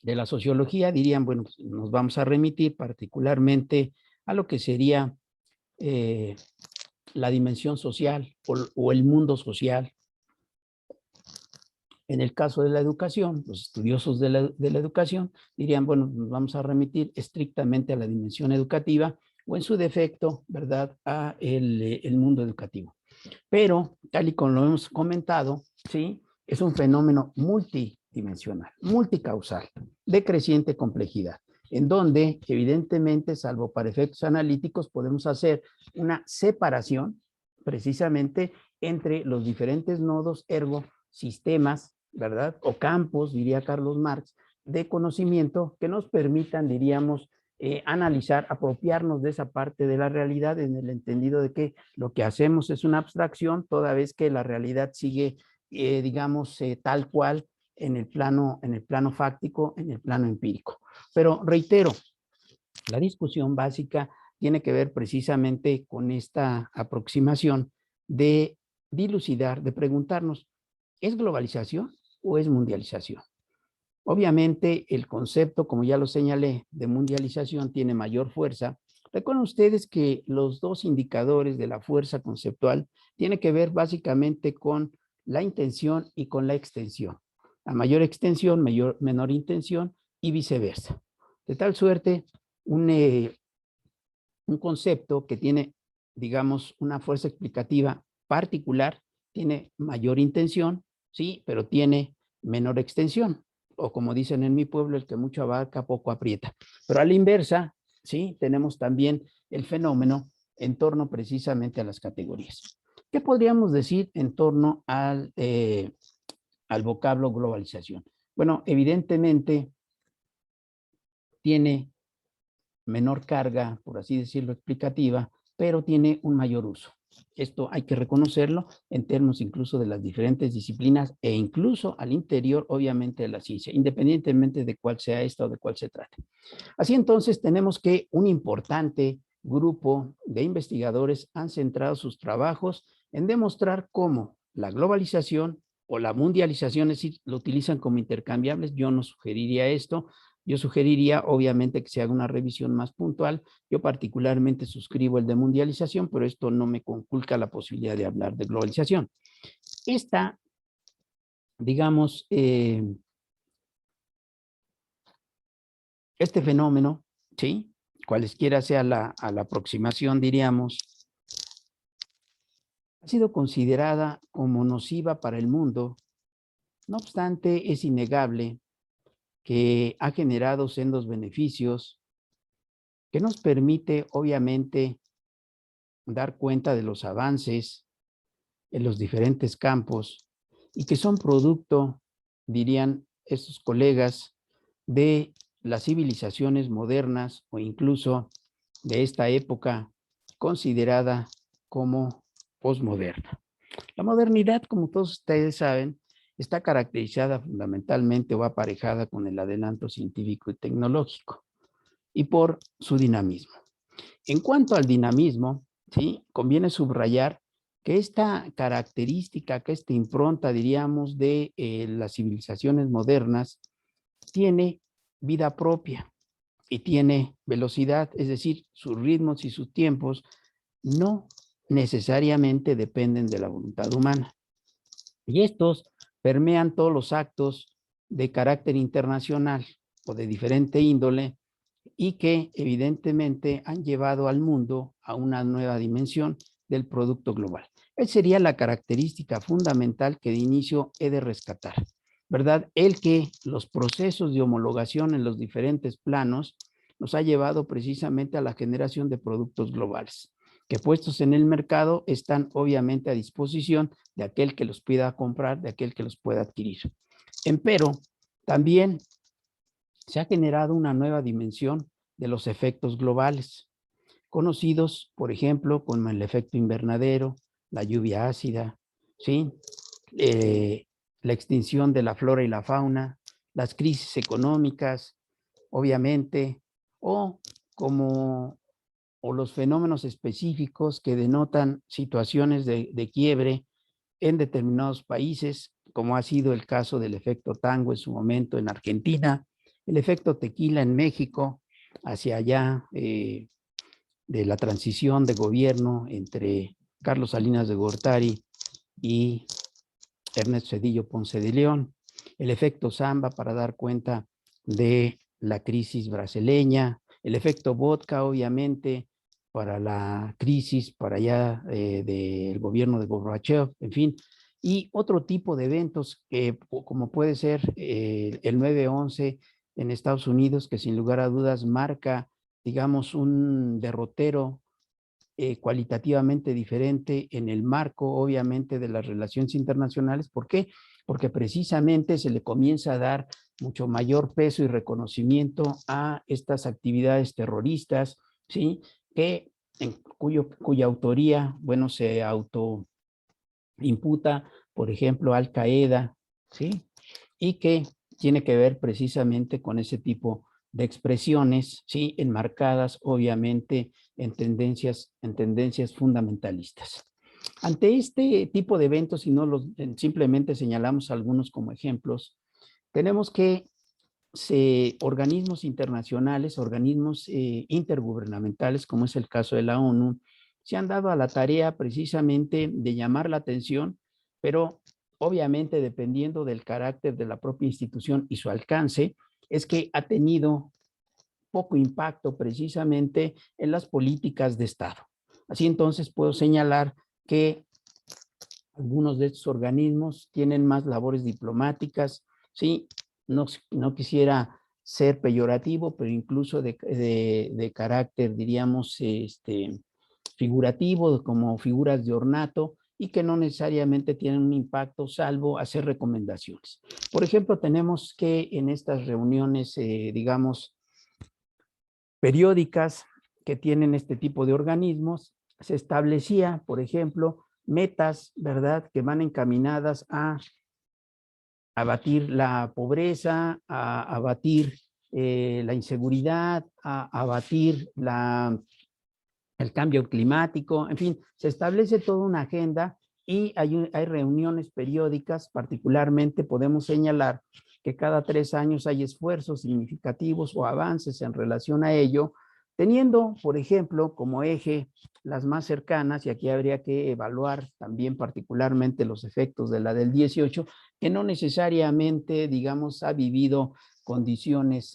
la sociología dirían, bueno, pues nos vamos a remitir particularmente a lo que sería eh, la dimensión social o el mundo social. En el caso de la educación, los estudiosos de la educación dirían, bueno, nos vamos a remitir estrictamente a la dimensión educativa o en su defecto, ¿verdad?, a el mundo educativo. Pero, tal y como lo hemos comentado, ¿sí?, es un fenómeno multidimensional, multicausal, de creciente complejidad, en donde, evidentemente, salvo para efectos analíticos, podemos hacer una separación precisamente entre los diferentes nodos, ergo, sistemas, ¿verdad? O campos, diría Carlos Marx, de conocimiento que nos permitan, diríamos, analizar, apropiarnos de esa parte de la realidad en el entendido de que lo que hacemos es una abstracción, toda vez que la realidad sigue, digamos, tal cual en el plano fáctico, en el plano empírico. Pero reitero, la discusión básica tiene que ver precisamente con esta aproximación de dilucidar, de preguntarnos, ¿es globalización o es mundialización? Obviamente el concepto, como ya lo señalé, de mundialización tiene mayor fuerza. Recuerden ustedes que los dos indicadores de la fuerza conceptual tienen que ver básicamente con la intención y con la extensión. A mayor extensión, menor intención y viceversa. De tal suerte, un concepto que tiene, digamos, una fuerza explicativa particular, tiene mayor intención, sí, pero tiene menor extensión. O como dicen en mi pueblo, el que mucho abarca, poco aprieta. Pero a la inversa, sí, tenemos también el fenómeno en torno precisamente a las categorías. ¿Qué podríamos decir en torno al vocablo globalización? Bueno, evidentemente tiene menor carga, por así decirlo, explicativa, pero tiene un mayor uso. Esto hay que reconocerlo en términos incluso de las diferentes disciplinas e incluso al interior, obviamente, de la ciencia, independientemente de cuál sea esta o de cuál se trate. Así entonces, tenemos que un importante grupo de investigadores han centrado sus trabajos en demostrar cómo la globalización o la mundialización, es decir, lo utilizan como intercambiables. Yo no sugeriría esto. Yo sugeriría, obviamente, que se haga una revisión más puntual. Yo particularmente suscribo el de mundialización, pero esto no me conculca la posibilidad de hablar de globalización. Esta, digamos, este fenómeno, ¿sí? Cualesquiera sea la aproximación, diríamos, ha sido considerada como nociva para el mundo. No obstante, es innegable que ha generado sendos beneficios que nos permite, obviamente, dar cuenta de los avances en los diferentes campos y que son producto, dirían estos colegas, de las civilizaciones modernas o incluso de esta época considerada como posmoderna. La modernidad, como todos ustedes saben, está caracterizada fundamentalmente o aparejada con el adelanto científico y tecnológico y por su dinamismo. En cuanto al dinamismo, ¿sí? Conviene subrayar que esta característica, que esta impronta, diríamos, de las civilizaciones modernas, tiene vida propia y tiene velocidad, es decir, sus ritmos y sus tiempos no necesariamente dependen de la voluntad humana. Y estos permean todos los actos de carácter internacional o de diferente índole y que evidentemente han llevado al mundo a una nueva dimensión del producto global. Esa sería la característica fundamental que de inicio he de rescatar, ¿verdad? El que los procesos de homologación en los diferentes planos nos ha llevado precisamente a la generación de productos globales, que puestos en el mercado están obviamente a disposición de aquel que los pueda comprar, de aquel que los pueda adquirir. Empero, también se ha generado una nueva dimensión de los efectos globales, conocidos, por ejemplo, como el efecto invernadero, la lluvia ácida, ¿sí? La extinción de la flora y la fauna, las crisis económicas, obviamente, o como o los fenómenos específicos que denotan situaciones de quiebre en determinados países, como ha sido el caso del efecto tango en su momento en Argentina, el efecto tequila en México, hacia allá de la transición de gobierno entre Carlos Salinas de Gortari y Ernesto Zedillo Ponce de León, el efecto Zamba para dar cuenta de la crisis brasileña, el efecto vodka, obviamente, para la crisis para allá del gobierno de Gorbachev, en fin, y otro tipo de eventos como puede ser el 9/11 en Estados Unidos, que sin lugar a dudas marca, digamos, un derrotero cualitativamente diferente en el marco, obviamente, de las relaciones internacionales. ¿Por qué? porque precisamente se le comienza a dar mucho mayor peso y reconocimiento a estas actividades terroristas, ¿sí? Que cuya autoría, bueno, se autoimputa, por ejemplo, Al Qaeda, ¿sí? Y que tiene que ver precisamente con ese tipo de expresiones, ¿sí? Enmarcadas, obviamente, en tendencias fundamentalistas. Ante este tipo de eventos, y no los, simplemente señalamos algunos como ejemplos, tenemos que organismos internacionales, organismos intergubernamentales, como es el caso de la ONU, se han dado a la tarea precisamente de llamar la atención, pero obviamente dependiendo del carácter de la propia institución y su alcance, es que ha tenido poco impacto precisamente en las políticas de Estado. Así entonces puedo señalar que algunos de estos organismos tienen más labores diplomáticas, ¿sí? No quisiera ser peyorativo, pero incluso de carácter, diríamos, figurativo, como figuras de ornato, y que no necesariamente tienen un impacto, salvo hacer recomendaciones. Por ejemplo, tenemos que en estas reuniones, digamos, periódicas que tienen este tipo de organismos, se establecía, por ejemplo, metas, ¿verdad?, que van encaminadas a abatir la pobreza, a abatir la inseguridad, a abatir el cambio climático, en fin, se establece toda una agenda y hay reuniones periódicas, particularmente podemos señalar que cada 3 años hay esfuerzos significativos o avances en relación a ello, teniendo, por ejemplo, como eje las más cercanas, y aquí habría que evaluar también particularmente los efectos de la del 18, que no necesariamente, digamos, ha vivido condiciones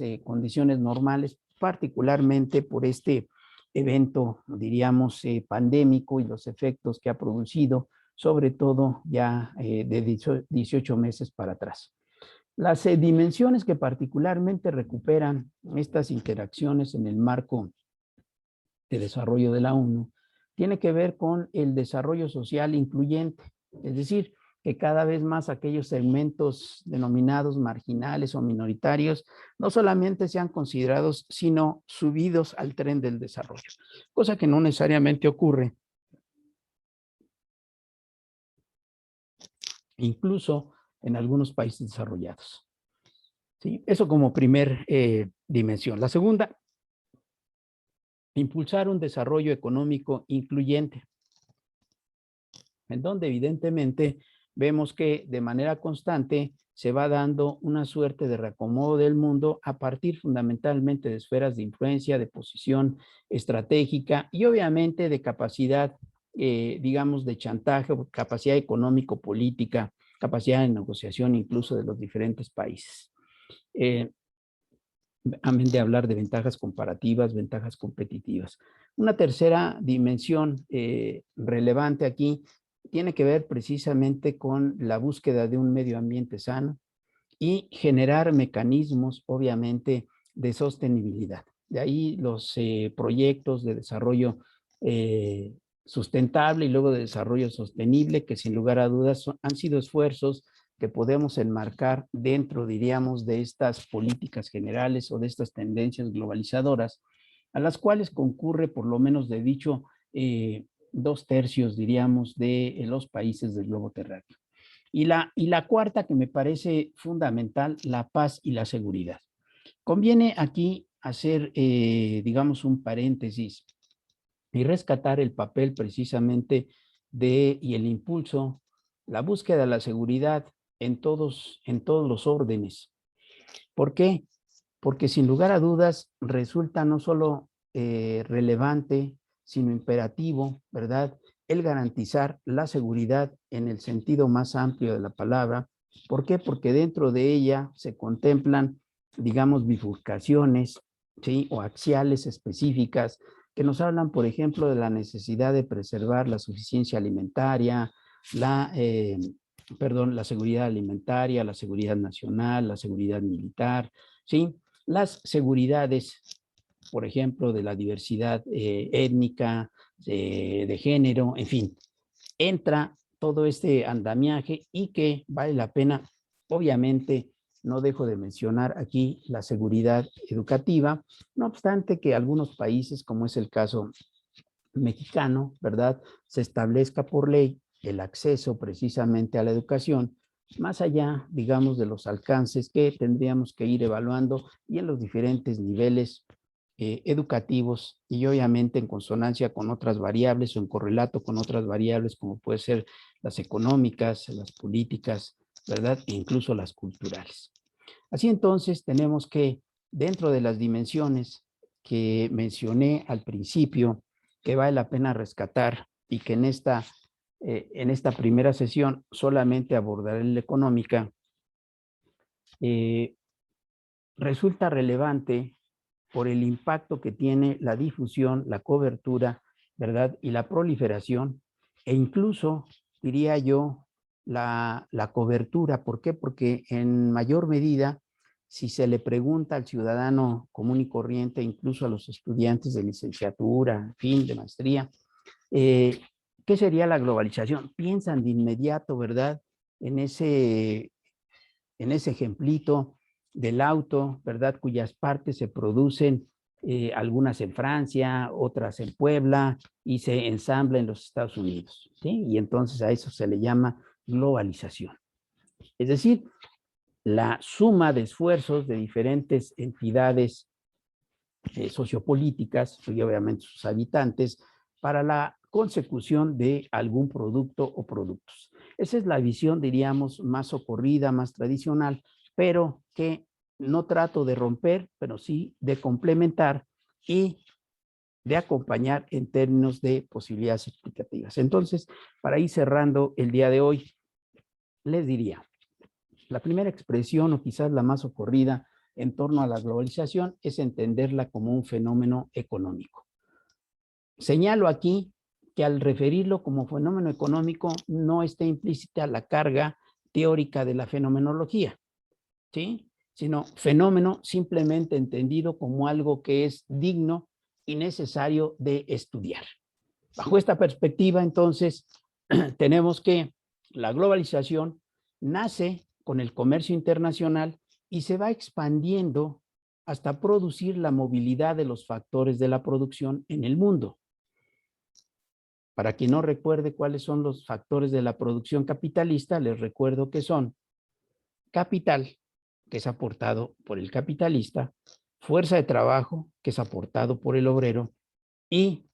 normales, particularmente por este evento, diríamos, pandémico y los efectos que ha producido, sobre todo ya de 18 meses para atrás. Las dimensiones que particularmente recuperan estas interacciones en el marco de desarrollo de la ONU tiene que ver con el desarrollo social incluyente, es decir, que cada vez más aquellos segmentos denominados marginales o minoritarios no solamente sean considerados, sino subidos al tren del desarrollo, cosa que no necesariamente ocurre, incluso en algunos países desarrollados. ¿Sí? Eso como primer dimensión. La segunda, impulsar un desarrollo económico incluyente, en donde evidentemente vemos que de manera constante se va dando una suerte de reacomodo del mundo a partir fundamentalmente de esferas de influencia, de posición estratégica y obviamente de capacidad, digamos, de chantaje, capacidad económico-política, capacidad de negociación incluso de los diferentes países. Amén de hablar de ventajas comparativas, ventajas competitivas. Una tercera dimensión relevante aquí tiene que ver precisamente con la búsqueda de un medio ambiente sano y generar mecanismos, obviamente, de sostenibilidad. De ahí los proyectos de desarrollo sustentable y luego de desarrollo sostenible, que sin lugar a dudas han sido esfuerzos que podemos enmarcar dentro, diríamos, de estas políticas generales o de estas tendencias globalizadoras, a las cuales concurre por lo menos de dicho 2/3, diríamos, de los países del globo terráqueo. Y la cuarta, que me parece fundamental, la paz y la seguridad. Conviene aquí hacer, digamos, un paréntesis y rescatar el papel precisamente y el impulso, la búsqueda de la seguridad en todos los órdenes. ¿Por qué? Porque sin lugar a dudas resulta no solo relevante, sino imperativo, ¿verdad?, el garantizar la seguridad en el sentido más amplio de la palabra. ¿Por qué? Porque dentro de ella se contemplan, digamos, bifurcaciones, ¿sí?, o axiales específicas que nos hablan, por ejemplo, de la necesidad de preservar la suficiencia alimentaria, la seguridad alimentaria, la seguridad nacional, la seguridad militar, ¿sí? Las seguridades, por ejemplo, de la diversidad étnica, de género, en fin, entra todo este andamiaje y que vale la pena, obviamente, no dejo de mencionar aquí la seguridad educativa, no obstante que algunos países, como es el caso mexicano, ¿verdad?, se establezca por ley el acceso precisamente a la educación, más allá, digamos, de los alcances que tendríamos que ir evaluando y en los diferentes niveles educativos y obviamente en consonancia con otras variables o en correlato con otras variables como puede ser las económicas, las políticas, ¿verdad? E incluso las culturales. Así entonces tenemos que dentro de las dimensiones que mencioné al principio, que vale la pena rescatar y que en esta primera sesión solamente abordaré la económica, eh, resulta relevante por el impacto que tiene la difusión, la cobertura, ¿verdad? Y la proliferación e incluso, diría yo, la cobertura. ¿Por qué? Porque en mayor medida, si se le pregunta al ciudadano común y corriente, incluso a los estudiantes de licenciatura, en fin, de maestría, eh, ¿qué sería la globalización? Piensan de inmediato, ¿verdad? En ese ejemplito del auto, ¿verdad? Cuyas partes se producen, algunas en Francia, otras en Puebla, y se ensambla en los Estados Unidos, ¿sí? Y entonces a eso se le llama globalización. Es decir, la suma de esfuerzos de diferentes entidades sociopolíticas y obviamente sus habitantes para la consecución de algún producto o productos. Esa es la visión, diríamos, más socorrida, más tradicional, pero que no trato de romper, pero sí de complementar y de acompañar en términos de posibilidades explicativas. Entonces, para ir cerrando el día de hoy, les diría, la primera expresión o quizás la más ocurrida en torno a la globalización es entenderla como un fenómeno económico. Señalo aquí que al referirlo como fenómeno económico no está implícita la carga teórica de la fenomenología, ¿sí? Sino fenómeno simplemente entendido como algo que es digno y necesario de estudiar. Bajo esta perspectiva, entonces, tenemos que la globalización nace con el comercio internacional y se va expandiendo hasta producir la movilidad de los factores de la producción en el mundo. Para quien no recuerde cuáles son los factores de la producción capitalista, les recuerdo que son capital, que es aportado por el capitalista, fuerza de trabajo, que es aportado por el obrero, y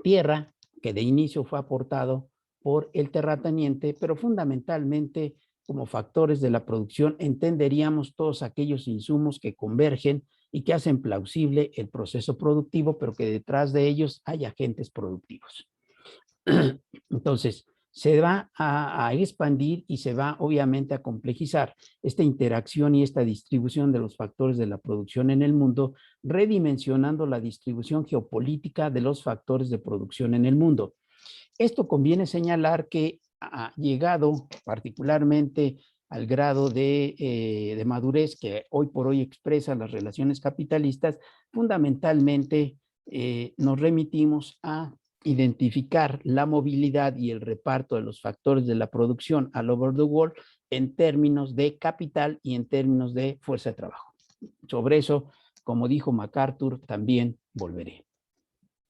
tierra, que de inicio fue aportado por el terrateniente, pero fundamentalmente como factores de la producción entenderíamos todos aquellos insumos que convergen y que hacen plausible el proceso productivo, pero que detrás de ellos hay agentes productivos. Entonces, se va a expandir y se va obviamente a complejizar esta interacción y esta distribución de los factores de la producción en el mundo, redimensionando la distribución geopolítica de los factores de producción en el mundo. Esto conviene señalar que ha llegado particularmente al grado de madurez que hoy por hoy expresan las relaciones capitalistas, fundamentalmente nos remitimos a identificar la movilidad y el reparto de los factores de la producción all over the world en términos de capital y en términos de fuerza de trabajo. Sobre eso, como dijo MacArthur, también volveré.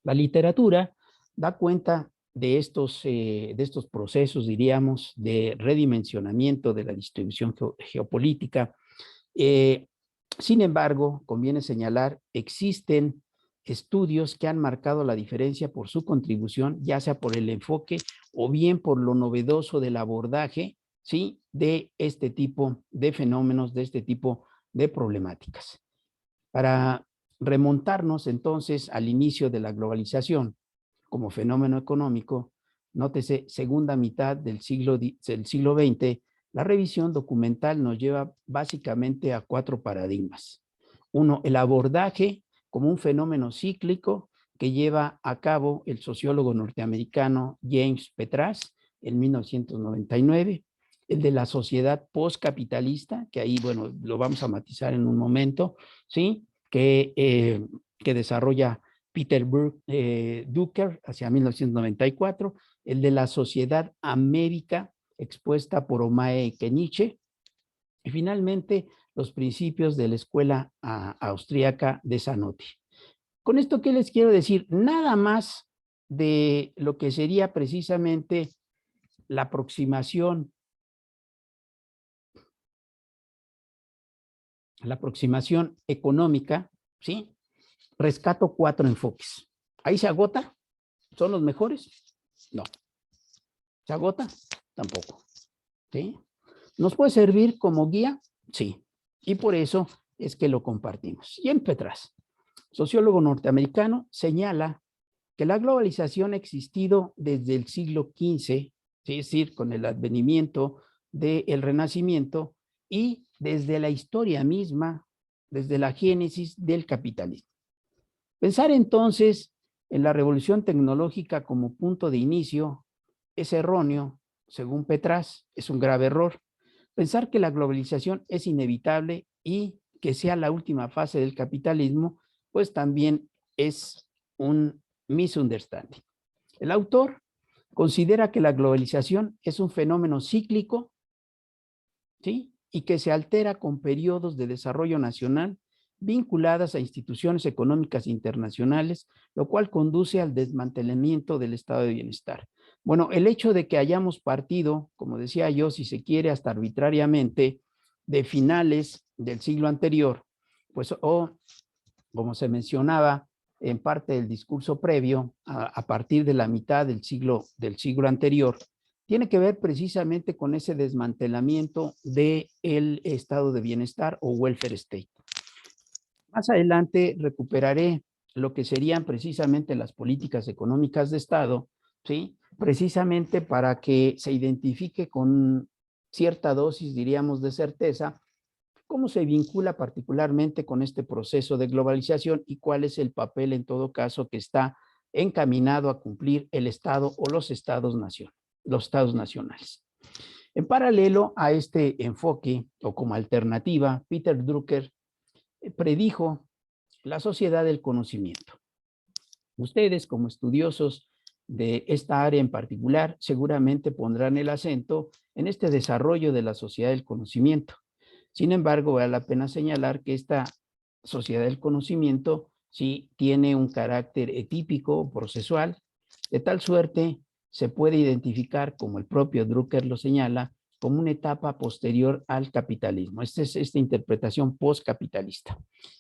La literatura da cuenta de estos procesos, diríamos, de redimensionamiento de la distribución geopolítica. Sin embargo, conviene señalar, existen estudios que han marcado la diferencia por su contribución, ya sea por el enfoque o bien por lo novedoso del abordaje, ¿sí?, de este tipo de fenómenos, de este tipo de problemáticas. Para remontarnos entonces al inicio de la globalización como fenómeno económico, nótese, segunda mitad del siglo XX, la revisión documental nos lleva básicamente a 4 paradigmas. Uno, el abordaje como un fenómeno cíclico que lleva a cabo el sociólogo norteamericano James Petras en 1999, el de la sociedad postcapitalista, que ahí, bueno, lo vamos a matizar en un momento, ¿sí?, que desarrolla Peter Drucker, hacia 1994, el de la Sociedad América, expuesta por Omae y Kenichi, y finalmente los principios de la escuela austríaca de Zanotti. Con esto, ¿qué les quiero decir? Nada más de lo que sería precisamente la aproximación económica, ¿sí? Rescato 4 enfoques. ¿Ahí se agota? ¿Son los mejores? No. ¿Se agota? Tampoco. ¿Sí? ¿Nos puede servir como guía? Sí. Y por eso es que lo compartimos. Ian Petras, sociólogo norteamericano, señala que la globalización ha existido desde el siglo XV, es decir, con el advenimiento del Renacimiento y desde la historia misma, desde la génesis del capitalismo. Pensar entonces en la revolución tecnológica como punto de inicio es erróneo, según Petras, es un grave error. Pensar que la globalización es inevitable y que sea la última fase del capitalismo, pues también es un misunderstanding. El autor considera que la globalización es un fenómeno cíclico, ¿sí? Y que se altera con periodos de desarrollo nacional vinculadas a instituciones económicas internacionales, lo cual conduce al desmantelamiento del estado de bienestar. Bueno, el hecho de que hayamos partido, como decía yo, si se quiere, hasta arbitrariamente, de finales del siglo anterior, pues, o como se mencionaba en parte del discurso previo, a partir de la mitad del siglo anterior, tiene que ver precisamente con ese desmantelamiento del estado de bienestar o welfare state. Más adelante recuperaré lo que serían precisamente las políticas económicas de Estado, ¿sí? Precisamente para que se identifique con cierta dosis, diríamos, de certeza, cómo se vincula particularmente con este proceso de globalización y cuál es el papel, en todo caso, que está encaminado a cumplir el Estado o los estados nacionales. En paralelo a este enfoque o como alternativa, Peter Drucker predijo la sociedad del conocimiento. Ustedes, como estudiosos de esta área en particular, seguramente pondrán el acento en este desarrollo de la sociedad del conocimiento. Sin embargo, vale la pena señalar que esta sociedad del conocimiento sí tiene un carácter típico, procesual, de tal suerte se puede identificar, como el propio Drucker lo señala, como una etapa posterior al capitalismo. Esta es esta interpretación postcapitalista.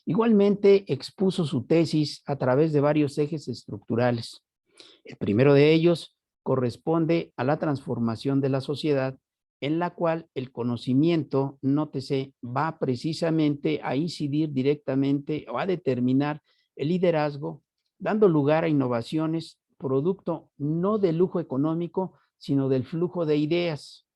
Igualmente expuso su tesis a través de varios ejes estructurales. El primero de ellos corresponde a la transformación de la sociedad en la cual el conocimiento, nótese, va precisamente a incidir directamente o a determinar el liderazgo, dando lugar a innovaciones, producto no del lujo económico, sino del flujo de ideas.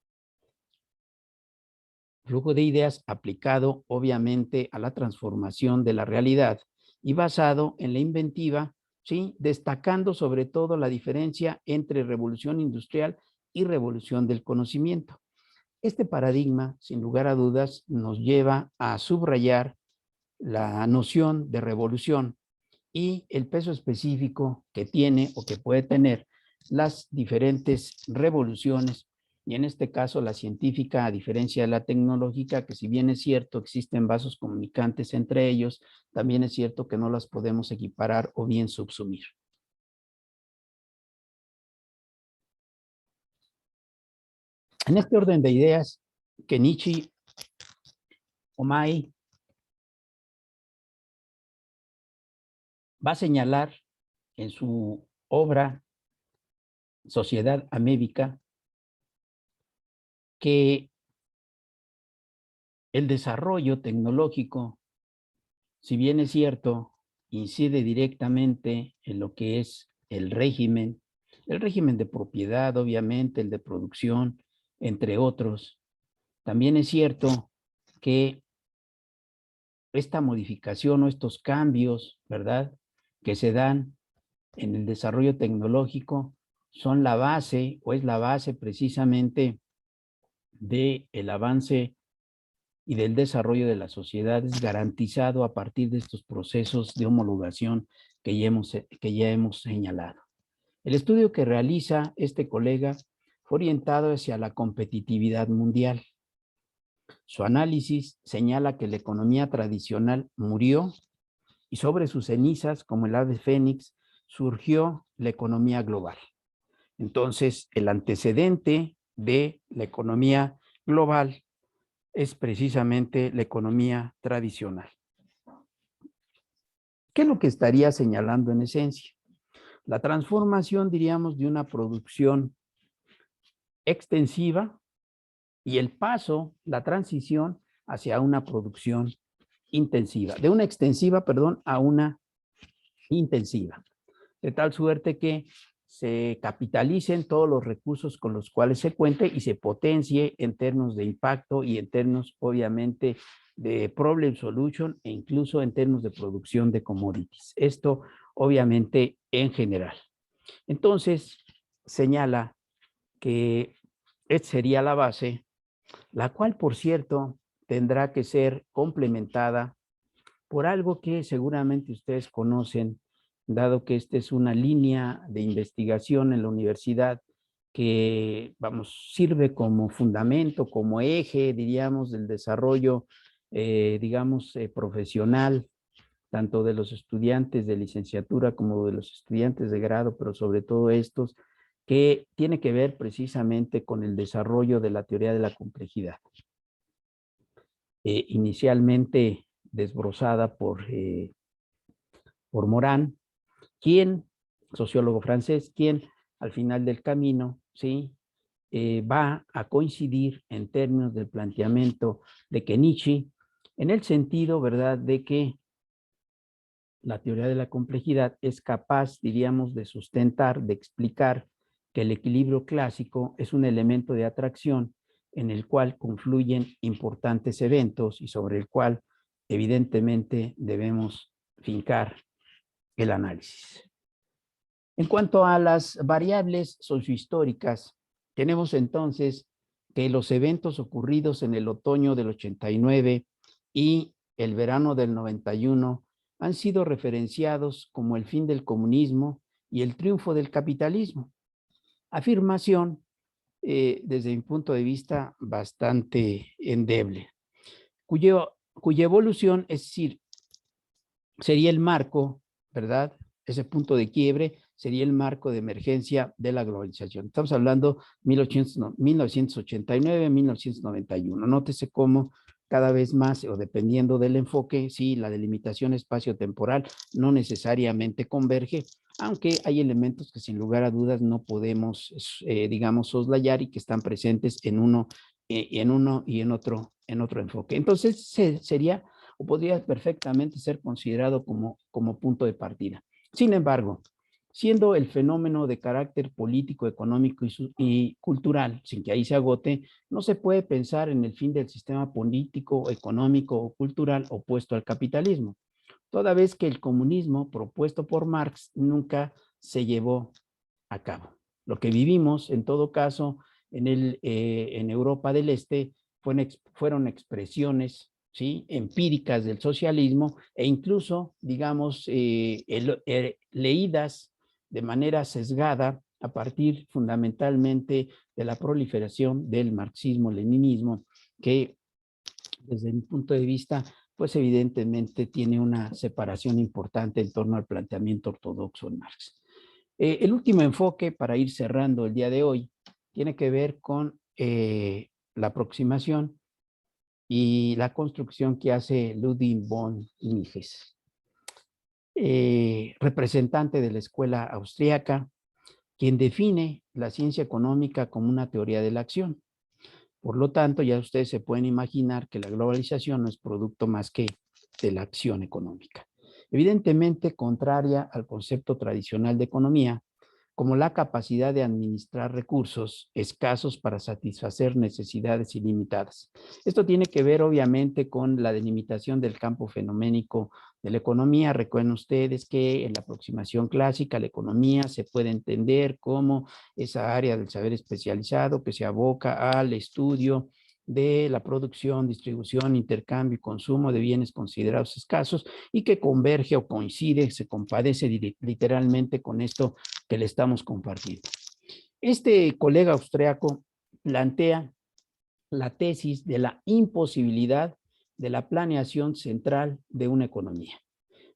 Flujo de ideas aplicado, obviamente, a la transformación de la realidad y basado en la inventiva, ¿sí? Destacando sobre todo la diferencia entre revolución industrial y revolución del conocimiento. Este paradigma, sin lugar a dudas, nos lleva a subrayar la noción de revolución y el peso específico que tiene o que puede tener las diferentes revoluciones, y en este caso la científica, a diferencia de la tecnológica, que si bien es cierto existen vasos comunicantes entre ellos, también es cierto que no las podemos equiparar o bien subsumir. En este orden de ideas, Kenichi Omae va a señalar en su obra Sociedad Amébica que el desarrollo tecnológico, si bien es cierto, incide directamente en lo que es el régimen de propiedad, obviamente, el de producción, entre otros. También es cierto que esta modificación o estos cambios, ¿verdad?, que se dan en el desarrollo tecnológico son la base o es la base precisamente del avance y del desarrollo de las sociedades garantizado a partir de estos procesos de homologación que ya hemos señalado. El estudio que realiza este colega fue orientado hacia la competitividad mundial. Su análisis señala que la economía tradicional murió y sobre sus cenizas, como el ave fénix, surgió la economía global. Entonces, el antecedente de la economía global es precisamente la economía tradicional. ¿Qué es lo que estaría señalando en esencia? La transformación, diríamos, de una producción extensiva y el paso, la transición hacia una producción intensiva, de una extensiva, perdón, a una intensiva, de tal suerte que se capitalicen todos los recursos con los cuales se cuente y se potencie en términos de impacto y en términos, obviamente, de problem solution e incluso en términos de producción de commodities. Esto, obviamente, en general. Entonces, señala que esta sería la base, la cual, por cierto, tendrá que ser complementada por algo que seguramente ustedes conocen, dado que esta es una línea de investigación en la universidad que, vamos, sirve como fundamento, como eje, diríamos, del desarrollo, profesional, tanto de los estudiantes de licenciatura como de los estudiantes de grado, pero sobre todo estos, que tiene que ver precisamente con el desarrollo de la teoría de la complejidad. Inicialmente desbrozada por Morán, quien, sociólogo francés, quien al final del camino, ¿sí? Va a coincidir en términos del planteamiento de Kenichi, en el sentido, ¿verdad?, de que la teoría de la complejidad es capaz, diríamos, de sustentar, de explicar que el equilibrio clásico es un elemento de atracción en el cual confluyen importantes eventos y sobre el cual, evidentemente, debemos fincar el análisis. En cuanto a las variables sociohistóricas, tenemos entonces que los eventos ocurridos en el otoño del 89 y el verano del 91 han sido referenciados como el fin del comunismo y el triunfo del capitalismo. Afirmación, desde mi punto de vista, bastante endeble, cuya evolución, es decir, sería el marco, ¿verdad? Ese punto de quiebre sería el marco de emergencia de la globalización. Estamos hablando 1989-1991. Nótese cómo cada vez más, o dependiendo del enfoque, sí, la delimitación espacio-temporal no necesariamente converge, aunque hay elementos que sin lugar a dudas no podemos, soslayar y que están presentes en uno y en otro enfoque. Entonces, sería o podría perfectamente ser considerado como punto de partida. Sin embargo, siendo el fenómeno de carácter político, económico y cultural, sin que ahí se agote, no se puede pensar en el fin del sistema político, económico o cultural opuesto al capitalismo, toda vez que el comunismo propuesto por Marx nunca se llevó a cabo. Lo que vivimos, en todo caso, en Europa del Este, fueron expresiones, ¿sí?, empíricas del socialismo e incluso, digamos, leídas de manera sesgada a partir fundamentalmente de la proliferación del marxismo-leninismo, que desde mi punto de vista, pues evidentemente tiene una separación importante en torno al planteamiento ortodoxo en Marx. El último enfoque, para ir cerrando el día de hoy, tiene que ver con la aproximación y la construcción que hace Ludwig von Mises, representante de la escuela austríaca, quien define la ciencia económica como una teoría de la acción. Por lo tanto, ya ustedes se pueden imaginar que la globalización no es producto más que de la acción económica. Evidentemente, contraria al concepto tradicional de economía, como la capacidad de administrar recursos escasos para satisfacer necesidades ilimitadas. Esto tiene que ver, obviamente, con la delimitación del campo fenoménico de la economía. Recuerden ustedes que en la aproximación clásica, la economía se puede entender como esa área del saber especializado que se aboca al estudio de la producción, distribución, intercambio y consumo de bienes considerados escasos y que converge o coincide, se compadece literalmente con esto que le estamos compartiendo. Este colega austriaco plantea la tesis de la imposibilidad de la planeación central de una economía.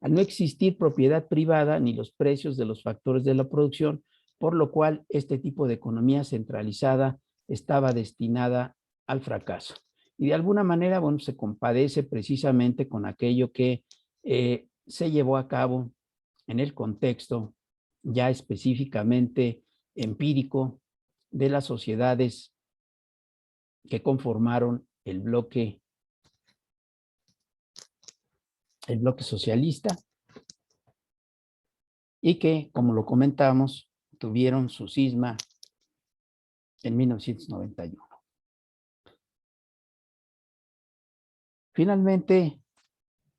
Al no existir propiedad privada ni los precios de los factores de la producción, por lo cual este tipo de economía centralizada estaba destinada al fracaso. Y de alguna manera, bueno, se compadece precisamente con aquello que se llevó a cabo en el contexto ya específicamente empírico de las sociedades que conformaron el bloque socialista y que, como lo comentamos, tuvieron su cisma en 1991. Finalmente,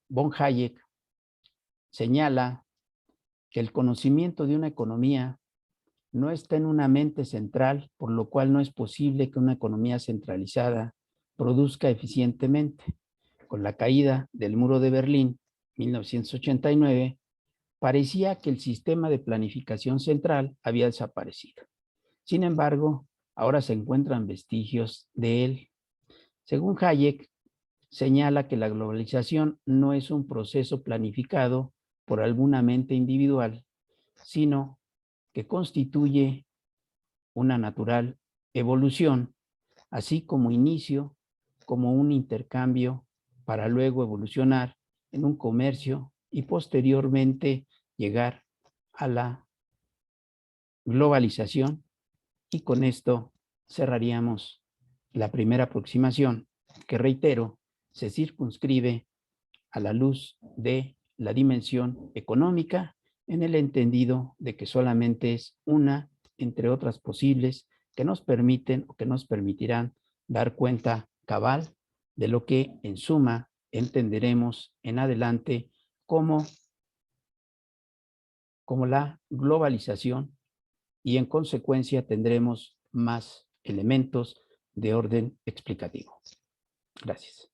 von Hayek señala que el conocimiento de una economía no está en una mente central, por lo cual no es posible que una economía centralizada produzca eficientemente. Con la caída del muro de Berlín, 1989, parecía que el sistema de planificación central había desaparecido. Sin embargo, ahora se encuentran vestigios de él. Según Hayek, señala que la globalización no es un proceso planificado por alguna mente individual, sino que constituye una natural evolución, así como inicio, como un intercambio para luego evolucionar en un comercio y posteriormente llegar a la globalización. Y con esto cerraríamos la primera aproximación, que reitero, se circunscribe a la luz de la dimensión económica en el entendido de que solamente es una entre otras posibles que nos permiten o que nos permitirán dar cuenta cabal de lo que en suma entenderemos en adelante como la globalización y en consecuencia tendremos más elementos de orden explicativo. Gracias.